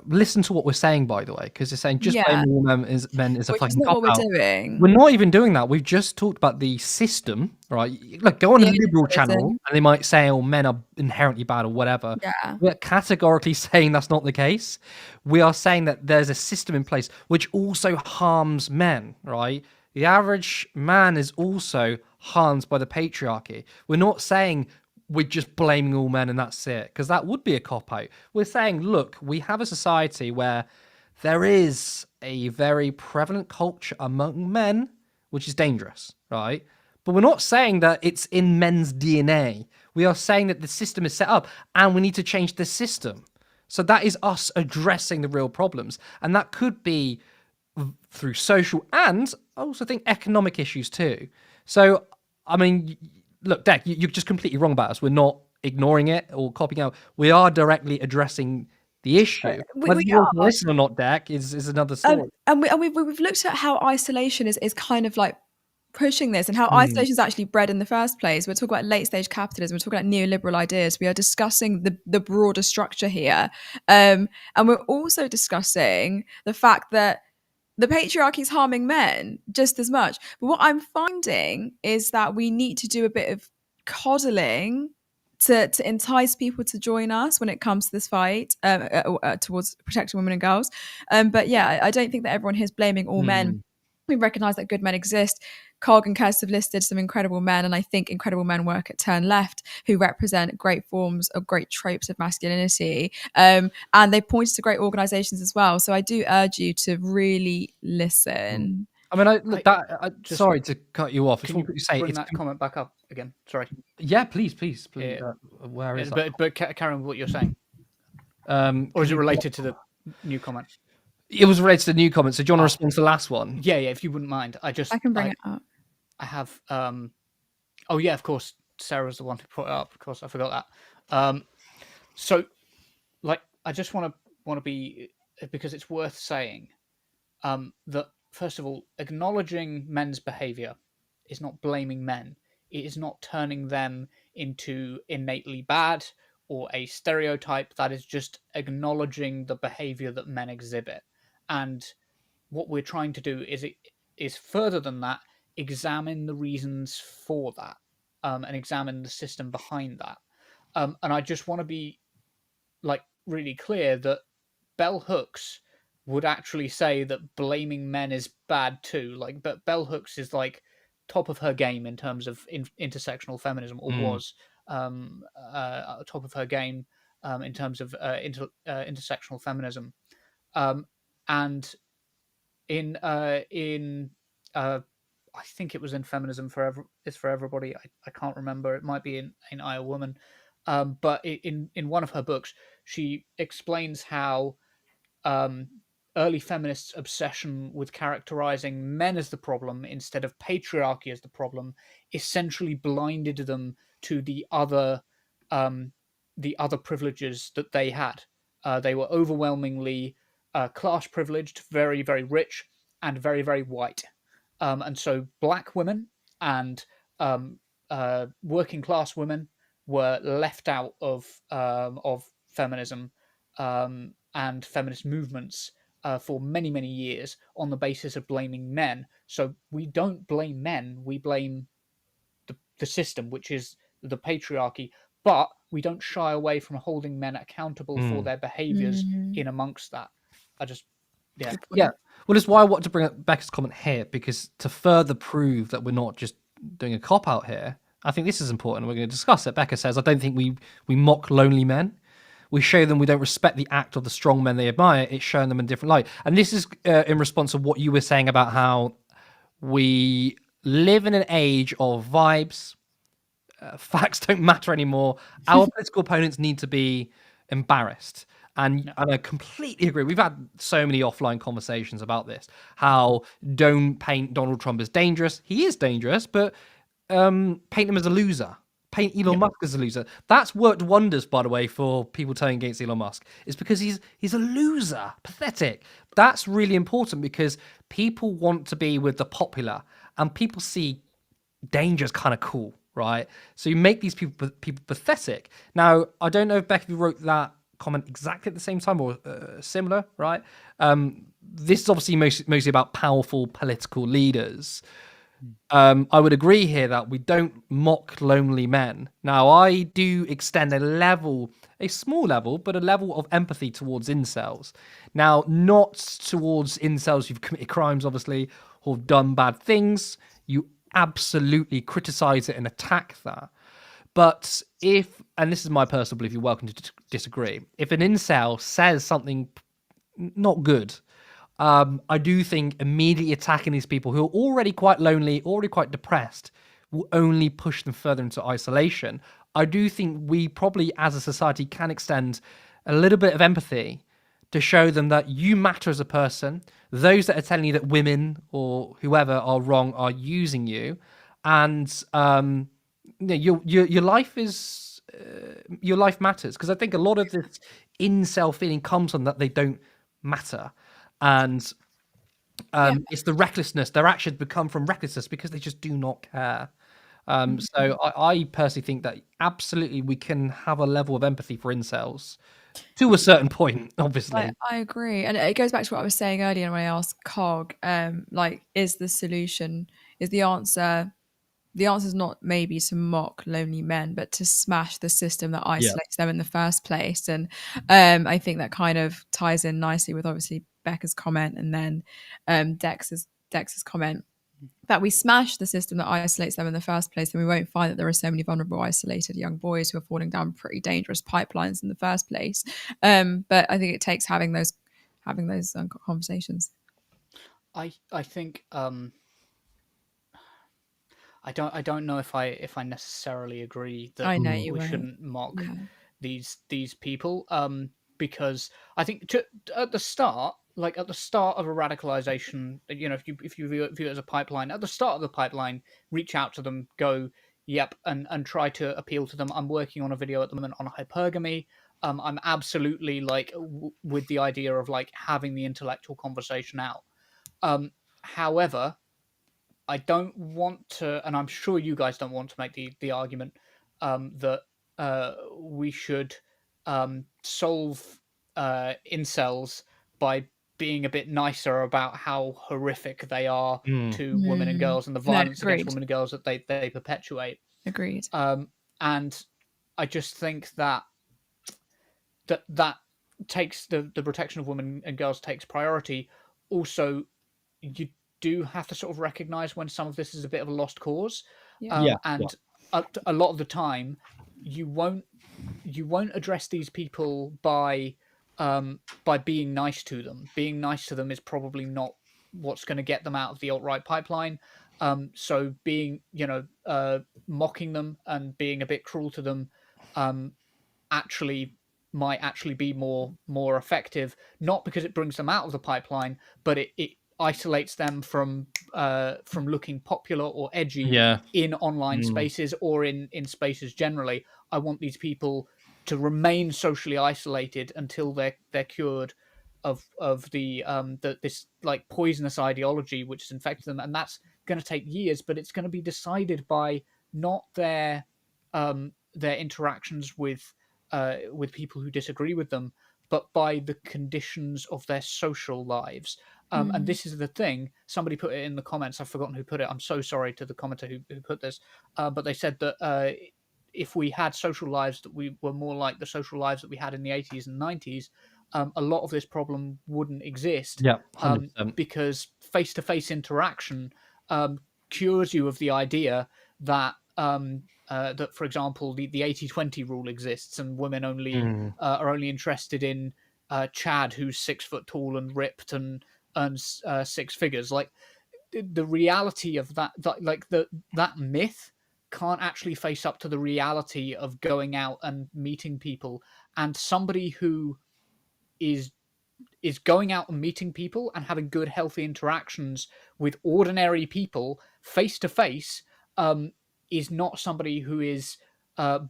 [SPEAKER 3] listen to what we're saying, by the way, because they're saying just
[SPEAKER 1] Yeah,
[SPEAKER 3] blaming all men is a
[SPEAKER 1] which is
[SPEAKER 3] fucking
[SPEAKER 1] not
[SPEAKER 3] cop
[SPEAKER 1] what we're
[SPEAKER 3] out.
[SPEAKER 1] doing.
[SPEAKER 3] We're not even doing that. We've just talked about the system, right? Look, go on a liberal channel,
[SPEAKER 1] Neoliberalism.
[SPEAKER 3] and they might say, "Oh, men are inherently bad" or whatever.
[SPEAKER 1] Yeah.
[SPEAKER 3] We're categorically saying that's not the case. We are saying that there's a system in place which also harms men, right? The average man is also harmed by the patriarchy. We're not saying we're just blaming all men and that's it, because that would be a cop out. We're saying, look, we have a society where there is a very prevalent culture among men, which is dangerous, right? But we're not saying that it's in men's DNA. We are saying that the system is set up and we need to change the system. So that is us addressing the real problems. And that could be through social and I also think economic issues too. So, I mean, look, Deck, you're just completely wrong about us. We're not ignoring it or copying out. We are directly addressing the issue. Whether
[SPEAKER 1] We
[SPEAKER 3] you want to
[SPEAKER 1] are.
[SPEAKER 3] listen or not, Deck, is another story.
[SPEAKER 1] And we've looked at how isolation is kind of like pushing this and how
[SPEAKER 3] Mm,
[SPEAKER 1] isolation is actually bred in the first place. We're talking about late stage capitalism. We're talking about neoliberal ideas. We are discussing the broader structure here. And we're also discussing the fact that the patriarchy is harming men just as much. But what I'm finding is that we need to do a bit of coddling to entice people to join us when it comes to this fight towards protecting women and girls. But yeah, I don't think that everyone here is blaming all men.
[SPEAKER 3] mm.
[SPEAKER 1] We recognise that good men exist. Cog and Kes have listed some incredible men, and I think incredible men work at Turn Left, who represent great forms of great tropes of masculinity. And they pointed to great organisations as well. So I do urge you to really listen.
[SPEAKER 3] I mean, look,
[SPEAKER 2] I just
[SPEAKER 3] sorry to cut you off. I just
[SPEAKER 2] can
[SPEAKER 3] want
[SPEAKER 2] you
[SPEAKER 3] to say
[SPEAKER 2] bring
[SPEAKER 3] it's
[SPEAKER 2] that comment back up again? Sorry.
[SPEAKER 3] yeah, please.
[SPEAKER 2] Uh,
[SPEAKER 3] Where is that?
[SPEAKER 2] but carry on with what you're saying, or
[SPEAKER 3] Can
[SPEAKER 2] is it
[SPEAKER 3] you?
[SPEAKER 2] related to the new comment?
[SPEAKER 3] It was related to the new comment. So do you want to
[SPEAKER 2] Oh,
[SPEAKER 3] respond to the last one?
[SPEAKER 2] yeah. If you wouldn't mind,
[SPEAKER 1] I can bring it up.
[SPEAKER 2] I have oh yeah, of course, Sarah's the one who put it up. Of course, I forgot that. So like, I just want to be, because it's worth saying that first of all, acknowledging men's behavior is not blaming men. It is not turning them into innately bad or a stereotype. That is just acknowledging the behavior that men exhibit. And what we're trying to do is further than that, examine the reasons for that, and examine the system behind that. And I just want to be like really clear that bell hooks would actually say that blaming men is bad too. Like, but bell hooks is like top of her game in terms of intersectional feminism, or
[SPEAKER 3] Mm,
[SPEAKER 2] was top of her game in terms of intersectional feminism. And in I think it was in Feminism Forever is for Everybody. I can't remember. It might be in I, a Woman. But in one of her books, she explains how um, early feminists' obsession with characterizing men as the problem instead of patriarchy as the problem essentially blinded them to um, the other privileges that they had. They were overwhelmingly class privileged, very very rich, and very very white. And so black women and um, working class women were left out of feminism and feminist movements for many, many years on the basis of blaming men. So we don't blame men, we blame the system, which is the patriarchy, but we don't shy away from holding men accountable for
[SPEAKER 3] mm.
[SPEAKER 2] their behaviors
[SPEAKER 1] Mm,
[SPEAKER 2] in amongst that. I just, yeah.
[SPEAKER 1] good
[SPEAKER 3] Yeah.
[SPEAKER 1] point.
[SPEAKER 3] Well, that's why I wanted to bring up Becca's comment here, because to further prove that we're not just doing a cop out here, I think this is important. We're going to discuss it. Becca says, I don't think we mock lonely men. We show them we don't respect the act of the strong men they admire. It's showing them in a different light. And this is in response to what you were saying about how we live in an age of vibes. Facts don't matter anymore. Our political opponents need to be embarrassed.
[SPEAKER 2] No.
[SPEAKER 3] And I completely agree. We've had so many offline conversations about this. How don't paint Donald Trump as dangerous. He is dangerous, but paint him as a loser. Paint Elon
[SPEAKER 2] Yep.
[SPEAKER 3] Musk as a loser. That's worked wonders, by the way, for people turning against Elon Musk. It's because he's a loser, pathetic. That's really important because people want to be with the popular, and people see danger's kind of cool, right? So you make these people pathetic. Now, I don't know if Becky wrote that comment exactly at the same time or similar, right? This is obviously mostly about powerful political leaders. I would agree here that we don't mock lonely men. Now, I do extend a small level, but a level of empathy towards incels. Now, not towards incels who've committed crimes, obviously, or have done bad things. You absolutely criticize it and attack that. But if, and this is my personal belief, you're welcome to disagree. If an incel says something not good, I do think immediately attacking these people who are already quite lonely, already quite depressed, will only push them further into isolation. I do think we probably, as a society, can extend a little bit of empathy to show them that you matter as a person. Those that are telling you that women or whoever are wrong are using you, and your life is your life matters. Because I think a lot of this incel feeling comes from that they don't matter, and
[SPEAKER 1] Yeah.
[SPEAKER 3] it's the recklessness. Their actions become from recklessness because they just do not care. So I personally think that absolutely we can have a level of empathy for incels to a certain point, obviously.
[SPEAKER 1] I agree. And it goes back to what I was saying earlier when I asked Cog, like, is the solution, is the answer is not maybe to mock lonely men, but to smash the system that
[SPEAKER 3] Yeah.
[SPEAKER 1] isolates them in the first place. And I think that kind of ties in nicely with obviously Becca's comment and then Dex's comment that we smash the system that isolates them in the first place, then we won't find that there are so many vulnerable, isolated young boys who are falling down pretty dangerous pipelines in the first place. But I think it takes having those conversations.
[SPEAKER 2] I think I don't know if I necessarily agree that
[SPEAKER 1] I know you
[SPEAKER 2] we
[SPEAKER 1] won't.
[SPEAKER 2] shouldn't mock
[SPEAKER 1] Yeah.
[SPEAKER 2] these people, because I think at the start, like at the start of a radicalization, if you view it as a pipeline, at the start of the pipeline, reach out to them, go, yep, and try to appeal to them. I'm working on a video at the moment on hypergamy. I'm absolutely like with the idea of like having the intellectual conversation out. However, I don't want to, and I'm sure you guys don't want to make the argument that we should solve incels by being a bit nicer about how horrific they are
[SPEAKER 3] Mm.
[SPEAKER 2] to women and
[SPEAKER 1] Mm.
[SPEAKER 2] girls and the
[SPEAKER 1] No,
[SPEAKER 2] violence against
[SPEAKER 1] agreed.
[SPEAKER 2] women and girls that they perpetuate.
[SPEAKER 1] Agreed.
[SPEAKER 2] And I just think that takes the protection of women and girls takes priority. Also, you do have to sort of recognize when some of this is a bit of a lost cause,
[SPEAKER 1] Yeah.
[SPEAKER 3] Yeah.
[SPEAKER 2] and a lot of the time you won't address these people by being nice to them. Being nice to them is probably not what's going to get them out of the alt-right pipeline. So being mocking them and being a bit cruel to them um, actually might actually be more effective, not because it brings them out of the pipeline, but it isolates them from looking popular or edgy
[SPEAKER 3] Yeah.
[SPEAKER 2] in online
[SPEAKER 3] Mm.
[SPEAKER 2] spaces or in spaces generally. I want these people to remain socially isolated until they're cured of this like poisonous ideology which has infected them, and that's going to take years, but it's going to be decided by not their interactions with people who disagree with them, but by the conditions of their social lives. And
[SPEAKER 1] Mm.
[SPEAKER 2] this is the thing. Somebody put it in the comments. I've forgotten who put it. I'm so sorry to the commenter who put this. But they said that if we had social lives that we were more like the social lives that we had in the 80s and 90s, a lot of this problem wouldn't exist,
[SPEAKER 3] Yeah. 100%.
[SPEAKER 2] because face to face interaction cures you of the idea that that, for example, the 80-20 rule exists and women only
[SPEAKER 3] Mm.
[SPEAKER 2] are only interested in Chad, who's 6 foot tall and ripped and earns six figures. Like the reality of that myth can't actually face up to the reality of going out and meeting people, and somebody who is going out and meeting people and having good healthy interactions with ordinary people face to face is not somebody who is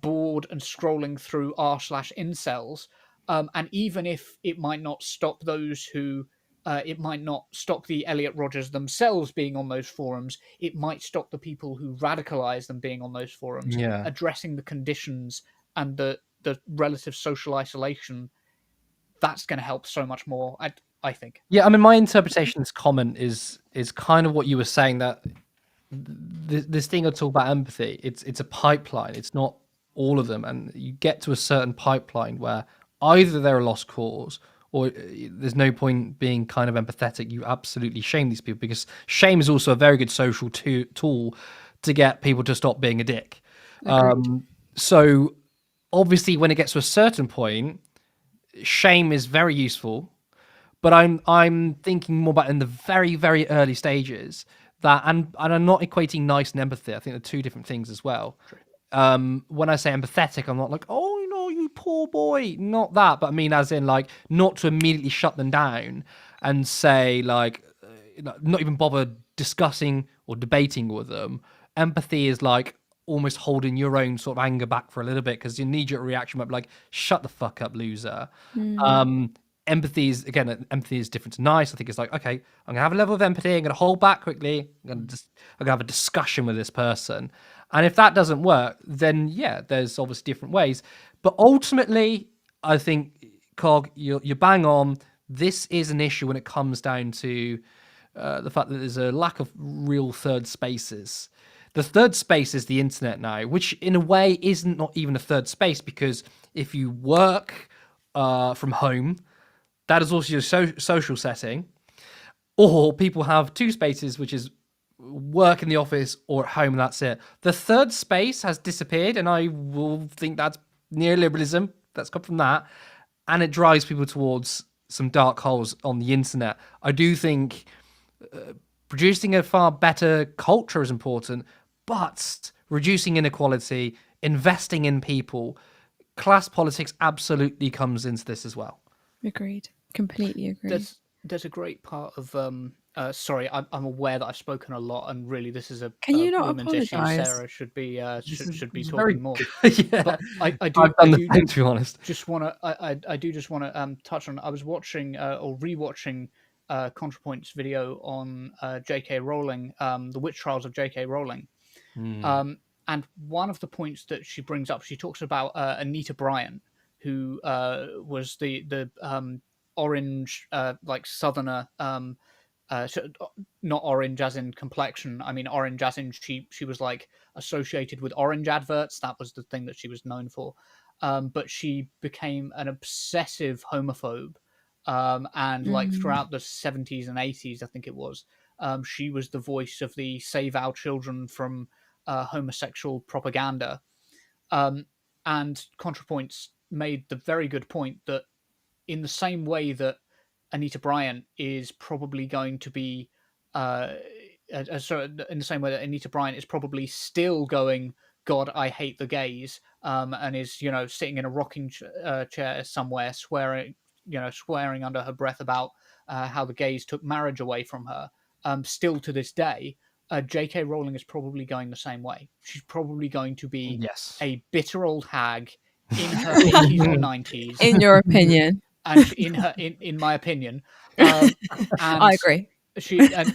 [SPEAKER 2] bored and scrolling through r/incels. And even if it might not stop those who it might not stop the Elliot Rogers themselves being on those forums, it might stop the people who radicalize them being on those forums,
[SPEAKER 3] Yeah.
[SPEAKER 2] addressing the conditions and the relative social isolation, that's going to help so much more. I think.
[SPEAKER 3] Yeah, I mean, my interpretation of this comment is kind of what you were saying, that this thing I talk about empathy, it's a pipeline. It's not all of them, and you get to a certain pipeline where either they're a lost cause or there's no point being kind of empathetic. You absolutely shame these people, because shame is also a very good social tool to get people to stop being a dick.
[SPEAKER 1] Agreed.
[SPEAKER 3] So obviously, when it gets to a certain point, shame is very useful, but I'm thinking more about in the very, very early stages, that, and I'm not equating nice and empathy. I think they're two different things as well. When I say empathetic, I'm not like, oh, you poor boy, not that, but I mean as in like not to immediately shut them down and say like, not even bother discussing or debating with them. Empathy is like almost holding your own sort of anger back for a little bit, because your knee-jerk reaction might be like, shut the fuck up, loser. Empathy is, again, empathy is different to nice. I think it's like, okay, I'm gonna have a level of empathy, I'm gonna hold back quickly, I'm gonna have a discussion with this person. And if that doesn't work, then yeah, there's obviously different ways. But ultimately, I think, Cog, you're bang on. This is an issue when it comes down to the fact that there's a lack of real third spaces. The third space is the internet now, which in a way isn't not even a third space, because if you work from home, that is also your social setting. Or people have two spaces, which is work in the office or at home, and that's it. The third space has disappeared, and I will think that's neoliberalism. That's come from that. And it drives people towards some dark holes on the internet. I do think producing a far better culture is important, but reducing inequality, investing in people, class politics absolutely comes into this as well.
[SPEAKER 1] Agreed. Completely agree.
[SPEAKER 2] There's a great part of sorry, I'm aware that I've spoken a lot, and really this is a
[SPEAKER 1] Can you not
[SPEAKER 2] women's issue.
[SPEAKER 1] apologise?
[SPEAKER 2] Sarah should be should be
[SPEAKER 3] Very
[SPEAKER 2] talking more.
[SPEAKER 3] yeah,
[SPEAKER 2] But I do
[SPEAKER 3] I've done the same, to be honest.
[SPEAKER 2] just want to I do just want to touch on. I was watching or rewatching ContraPoint's video on J.K. Rowling, the witch trials of J.K. Rowling. And one of the points that she brings up, she talks about Anita Bryant, who was the orange, like southerner, not orange as in complexion. I mean orange as in she was like associated with orange adverts. That was the thing that she was known for. But she became an obsessive homophobe. And like throughout the 70s and 80s, I think it was, she was the voice of the Save Our Children from homosexual propaganda. And ContraPoints made the very good point that in the same way that Anita Bryant is probably going to be, so in the same way that Anita Bryant is probably still going, God, I hate the gays, and is sitting in a rocking chair somewhere, swearing under her breath about how the gays took marriage away from her. Still to this day, J.K. Rowling is probably going the same way. She's probably going to be
[SPEAKER 3] Yes.
[SPEAKER 2] a bitter old hag in her 80s or 90s,
[SPEAKER 1] In your opinion.
[SPEAKER 2] and in my opinion, and
[SPEAKER 1] I agree.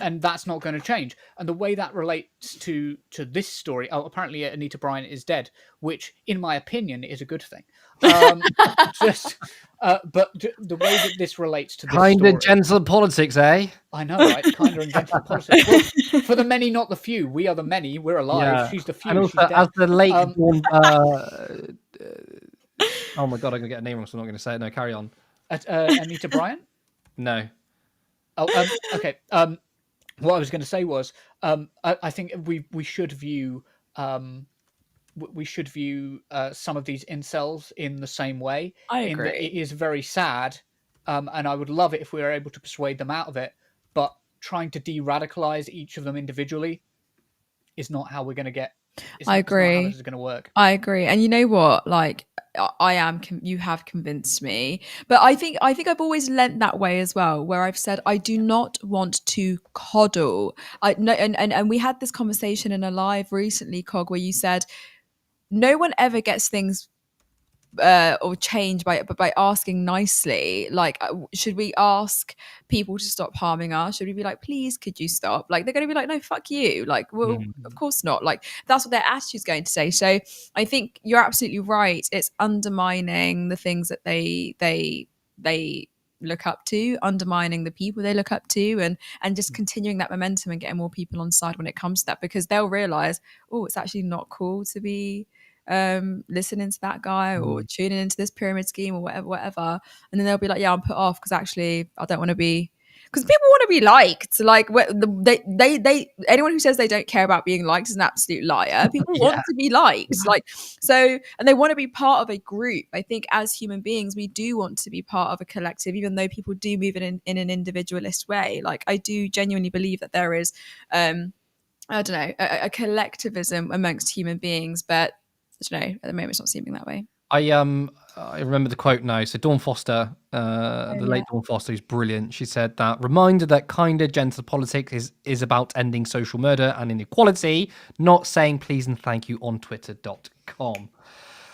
[SPEAKER 2] and that's not going to change. And the way that relates to this story, apparently Anita Bryant is dead, which in my opinion is a good thing. Just but the way that this relates to this
[SPEAKER 3] Kind
[SPEAKER 2] story,
[SPEAKER 3] of gentle politics, eh?
[SPEAKER 2] I know, right? Kinder and gentle politics. Well, for the many, not the few. We are the many. We're alive.
[SPEAKER 3] Yeah.
[SPEAKER 2] She's the few.
[SPEAKER 3] And also,
[SPEAKER 2] She's dead.
[SPEAKER 3] as the late born, oh my god, I'm gonna get a name wrong, so I'm not gonna say it. No, carry on.
[SPEAKER 2] Anita Bryant.
[SPEAKER 3] No.
[SPEAKER 2] Oh, okay. What I was going to say was, I think we should view some of these incels in the same way.
[SPEAKER 1] I
[SPEAKER 2] In that
[SPEAKER 1] agree.
[SPEAKER 2] it is very sad, and I would love it if we were able to persuade them out of it. But trying to de-radicalize each of them individually is not how we're going to get.
[SPEAKER 1] I
[SPEAKER 2] It's not how
[SPEAKER 1] agree.
[SPEAKER 2] this is going to work.
[SPEAKER 1] I agree. And you know what? Like I am you have convinced me. But I think I've always lent that way as well, where I've said I do not want to coddle. I no and we had this conversation in a live recently, Cog, where you said no one ever gets things or change by asking nicely. Like, should we ask people to stop harming us? Should we be like, please, could you stop? Like, they're going to be like, no, fuck you. Like, well, of course not. Like, that's what their attitude's going to say. So I think you're absolutely right. It's undermining the things that they look up to, undermining the people they look up to, and just continuing that momentum and getting more people on side when it comes to that, because they'll realize, oh, it's actually not cool to be listening to that guy or tuning into this pyramid scheme or whatever, and then they'll be like, yeah, I'm put off because actually I don't want to be, because people want to be liked. Like, they anyone who says they don't care about being liked is an absolute liar. People want to be liked, like, so, and they want to be part of a group. I think as human beings, we do want to be part of a collective, even though people do move in an individualist way. Like, I do genuinely believe that there is I don't know, a collectivism amongst human beings, but I don't know, at the moment it's not seeming that way.
[SPEAKER 3] I remember the quote now. So Dawn Foster, the late Dawn Foster, who's brilliant. She said that reminder that kinder, gentle politics is about ending social murder and inequality, not saying please and thank you on twitter.com.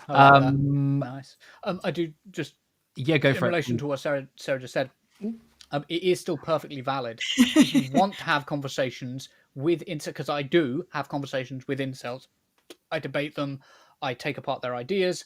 [SPEAKER 2] I like that. Nice. I do just
[SPEAKER 3] go for
[SPEAKER 2] in relation to what Sarah just said. It is still perfectly valid if you want to have conversations with incels, because I do have conversations with incels. I debate them, I take apart their ideas,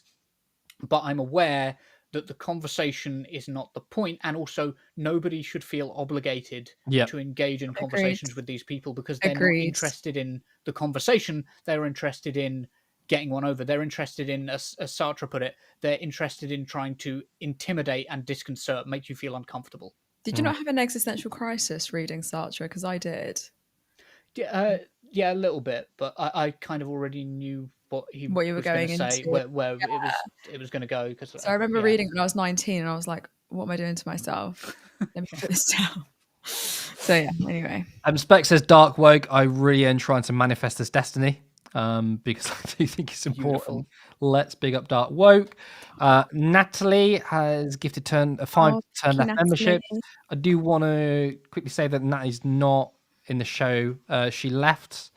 [SPEAKER 2] but I'm aware that the conversation is not the point, and also nobody should feel obligated to engage in conversations with these people, because they're not interested in the conversation, they're interested in getting one over. They're interested in, as Sartre put it, they're interested in trying to intimidate and disconcert, make you feel uncomfortable.
[SPEAKER 1] Did you not have an existential crisis reading Sartre? Because I did.
[SPEAKER 2] Yeah, a little bit, but I kind of already knew what you were going to say, where it was going to go. Because
[SPEAKER 1] so I remember reading when I was 19, and I was like, "What am I doing to myself? Let me put this down." So yeah. Anyway,
[SPEAKER 3] Spec says Dark Woke. I really am trying to manifest this destiny. Because I do think it's important. Beautiful. Let's big up Dark Woke. Natalie has gifted a 5 turn left membership. I do want to quickly say that Natalie's not in the show. She left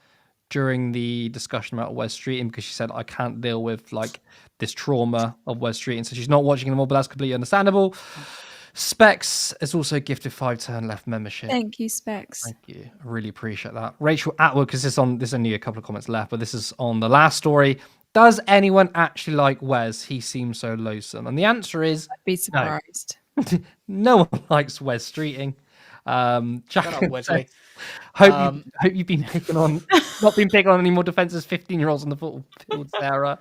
[SPEAKER 3] during the discussion about Wes Streeting because she said, I can't deal with like this trauma of Wes Streeting. So she's not watching anymore, but that's completely understandable. Specs has also gifted 5 turn left membership.
[SPEAKER 1] Thank you, Specs.
[SPEAKER 3] Thank you. I really appreciate that. Rachel Atwood, because there's only a couple of comments left, but this is on the last story. Does anyone actually like Wes? He seems so loathsome. And the answer is
[SPEAKER 1] I'd be surprised.
[SPEAKER 3] No, no one likes Wes Streeting.
[SPEAKER 2] Shut up, Wesley.
[SPEAKER 3] Hope you've been not been picking on any more defensive 15-year-olds on the football field, Sarah.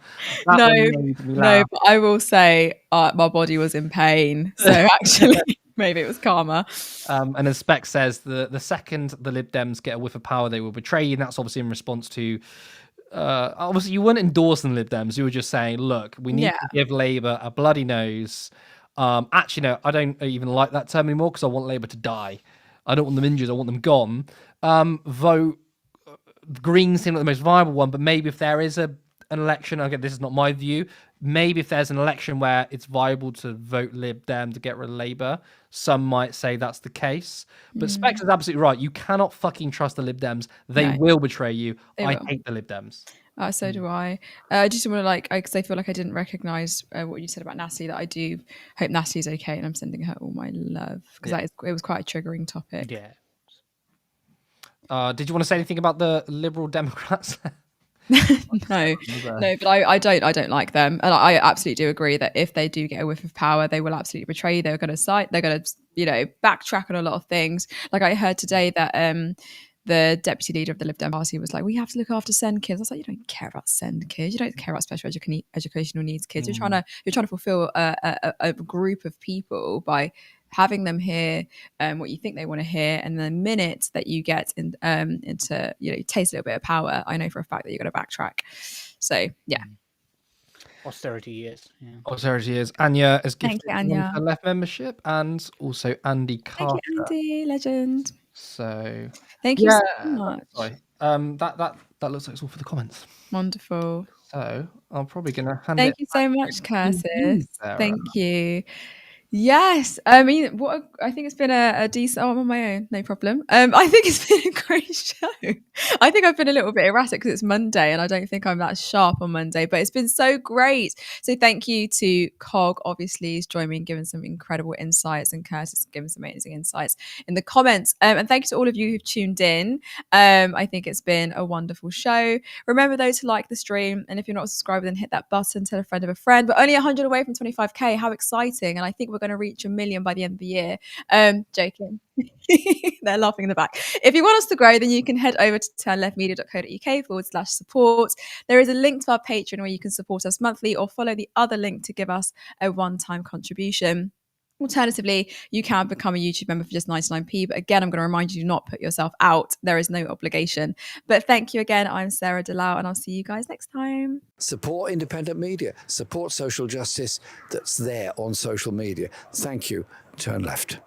[SPEAKER 1] No, but I will say my body was in pain. So actually, maybe it was karma.
[SPEAKER 3] And as Spec says, the second the Lib Dems get a whiff of power, they will betray you. And that's obviously in response to obviously you weren't endorsing the Lib Dems. You were just saying, look, we need to give Labour a bloody nose. Actually, no, I don't even like that term anymore because I want Labour to die. I don't want them injured. I want them gone. Vote Greens seem like the most viable one, but maybe if there is an election, okay, this is not my view. Maybe if there's an election where it's viable to vote Lib Dem to get rid of Labour, some might say that's the case. But Specs is absolutely right. You cannot fucking trust the Lib Dems. They will betray you. I hate the Lib Dems.
[SPEAKER 1] So do I. I just want to because I feel like I didn't recognise what you said about Natalie. That I do hope Natalie's okay, and I'm sending her all my love because it was quite a triggering topic.
[SPEAKER 3] Yeah. Did you want to say anything about the Liberal Democrats?
[SPEAKER 1] No, but I don't like them, and I absolutely do agree that if they do get a whiff of power, they will absolutely betray you. They're going to backtrack on a lot of things. Like I heard today that the deputy leader of the Lib Dem Party was like, we have to look after SEND kids. I was like, you don't care about SEND kids. You don't care about special educational needs kids. You're trying to fulfill a group of people by having them hear what you think they want to hear, and the minute that you get into taste a little bit of power, I know for a fact that you're going to backtrack. So yeah.
[SPEAKER 2] Austerity years. Yeah.
[SPEAKER 3] Austerity years. Anya has gifted a left membership, and also Andy Carter.
[SPEAKER 1] Thank you, Andy, legend.
[SPEAKER 3] So
[SPEAKER 1] thank you so much.
[SPEAKER 3] Sorry. That looks like it's all for the comments.
[SPEAKER 1] Wonderful.
[SPEAKER 3] So I'm probably gonna hand
[SPEAKER 1] Thank you so much, Curtis. Thank you. Yes, I mean, I think it's been a decent. Oh, I'm on my own, no problem. I think it's been a great show. I think I've been a little bit erratic because it's Monday, and I don't think I'm that sharp on Monday. But it's been so great. So thank you to Cog, obviously, who's joined me and given some incredible insights, and Curtis given some amazing insights in the comments. And thank you to all of you who've tuned in. I think it's been a wonderful show. Remember though to like the stream, and if you're not subscribed, then hit that button, tell a friend of a friend. We're only 100 away from 25k. How exciting! And I think we're going to reach 1 million by the end of the year. Joking. They're laughing in the back. If you want us to grow, then you can head over to turnleftmedia.co.uk/support. There is a link to our Patreon where you can support us monthly, or follow the other link to give us a one-time contribution. Alternatively, you can become a YouTube member for just 99p. But again, I'm going to remind you, do not put yourself out. There is no obligation. But thank you again. I'm Sarah Dallal, and I'll see you guys next time.
[SPEAKER 4] Support independent media. Support social justice that's there on social media. Thank you. Turn left.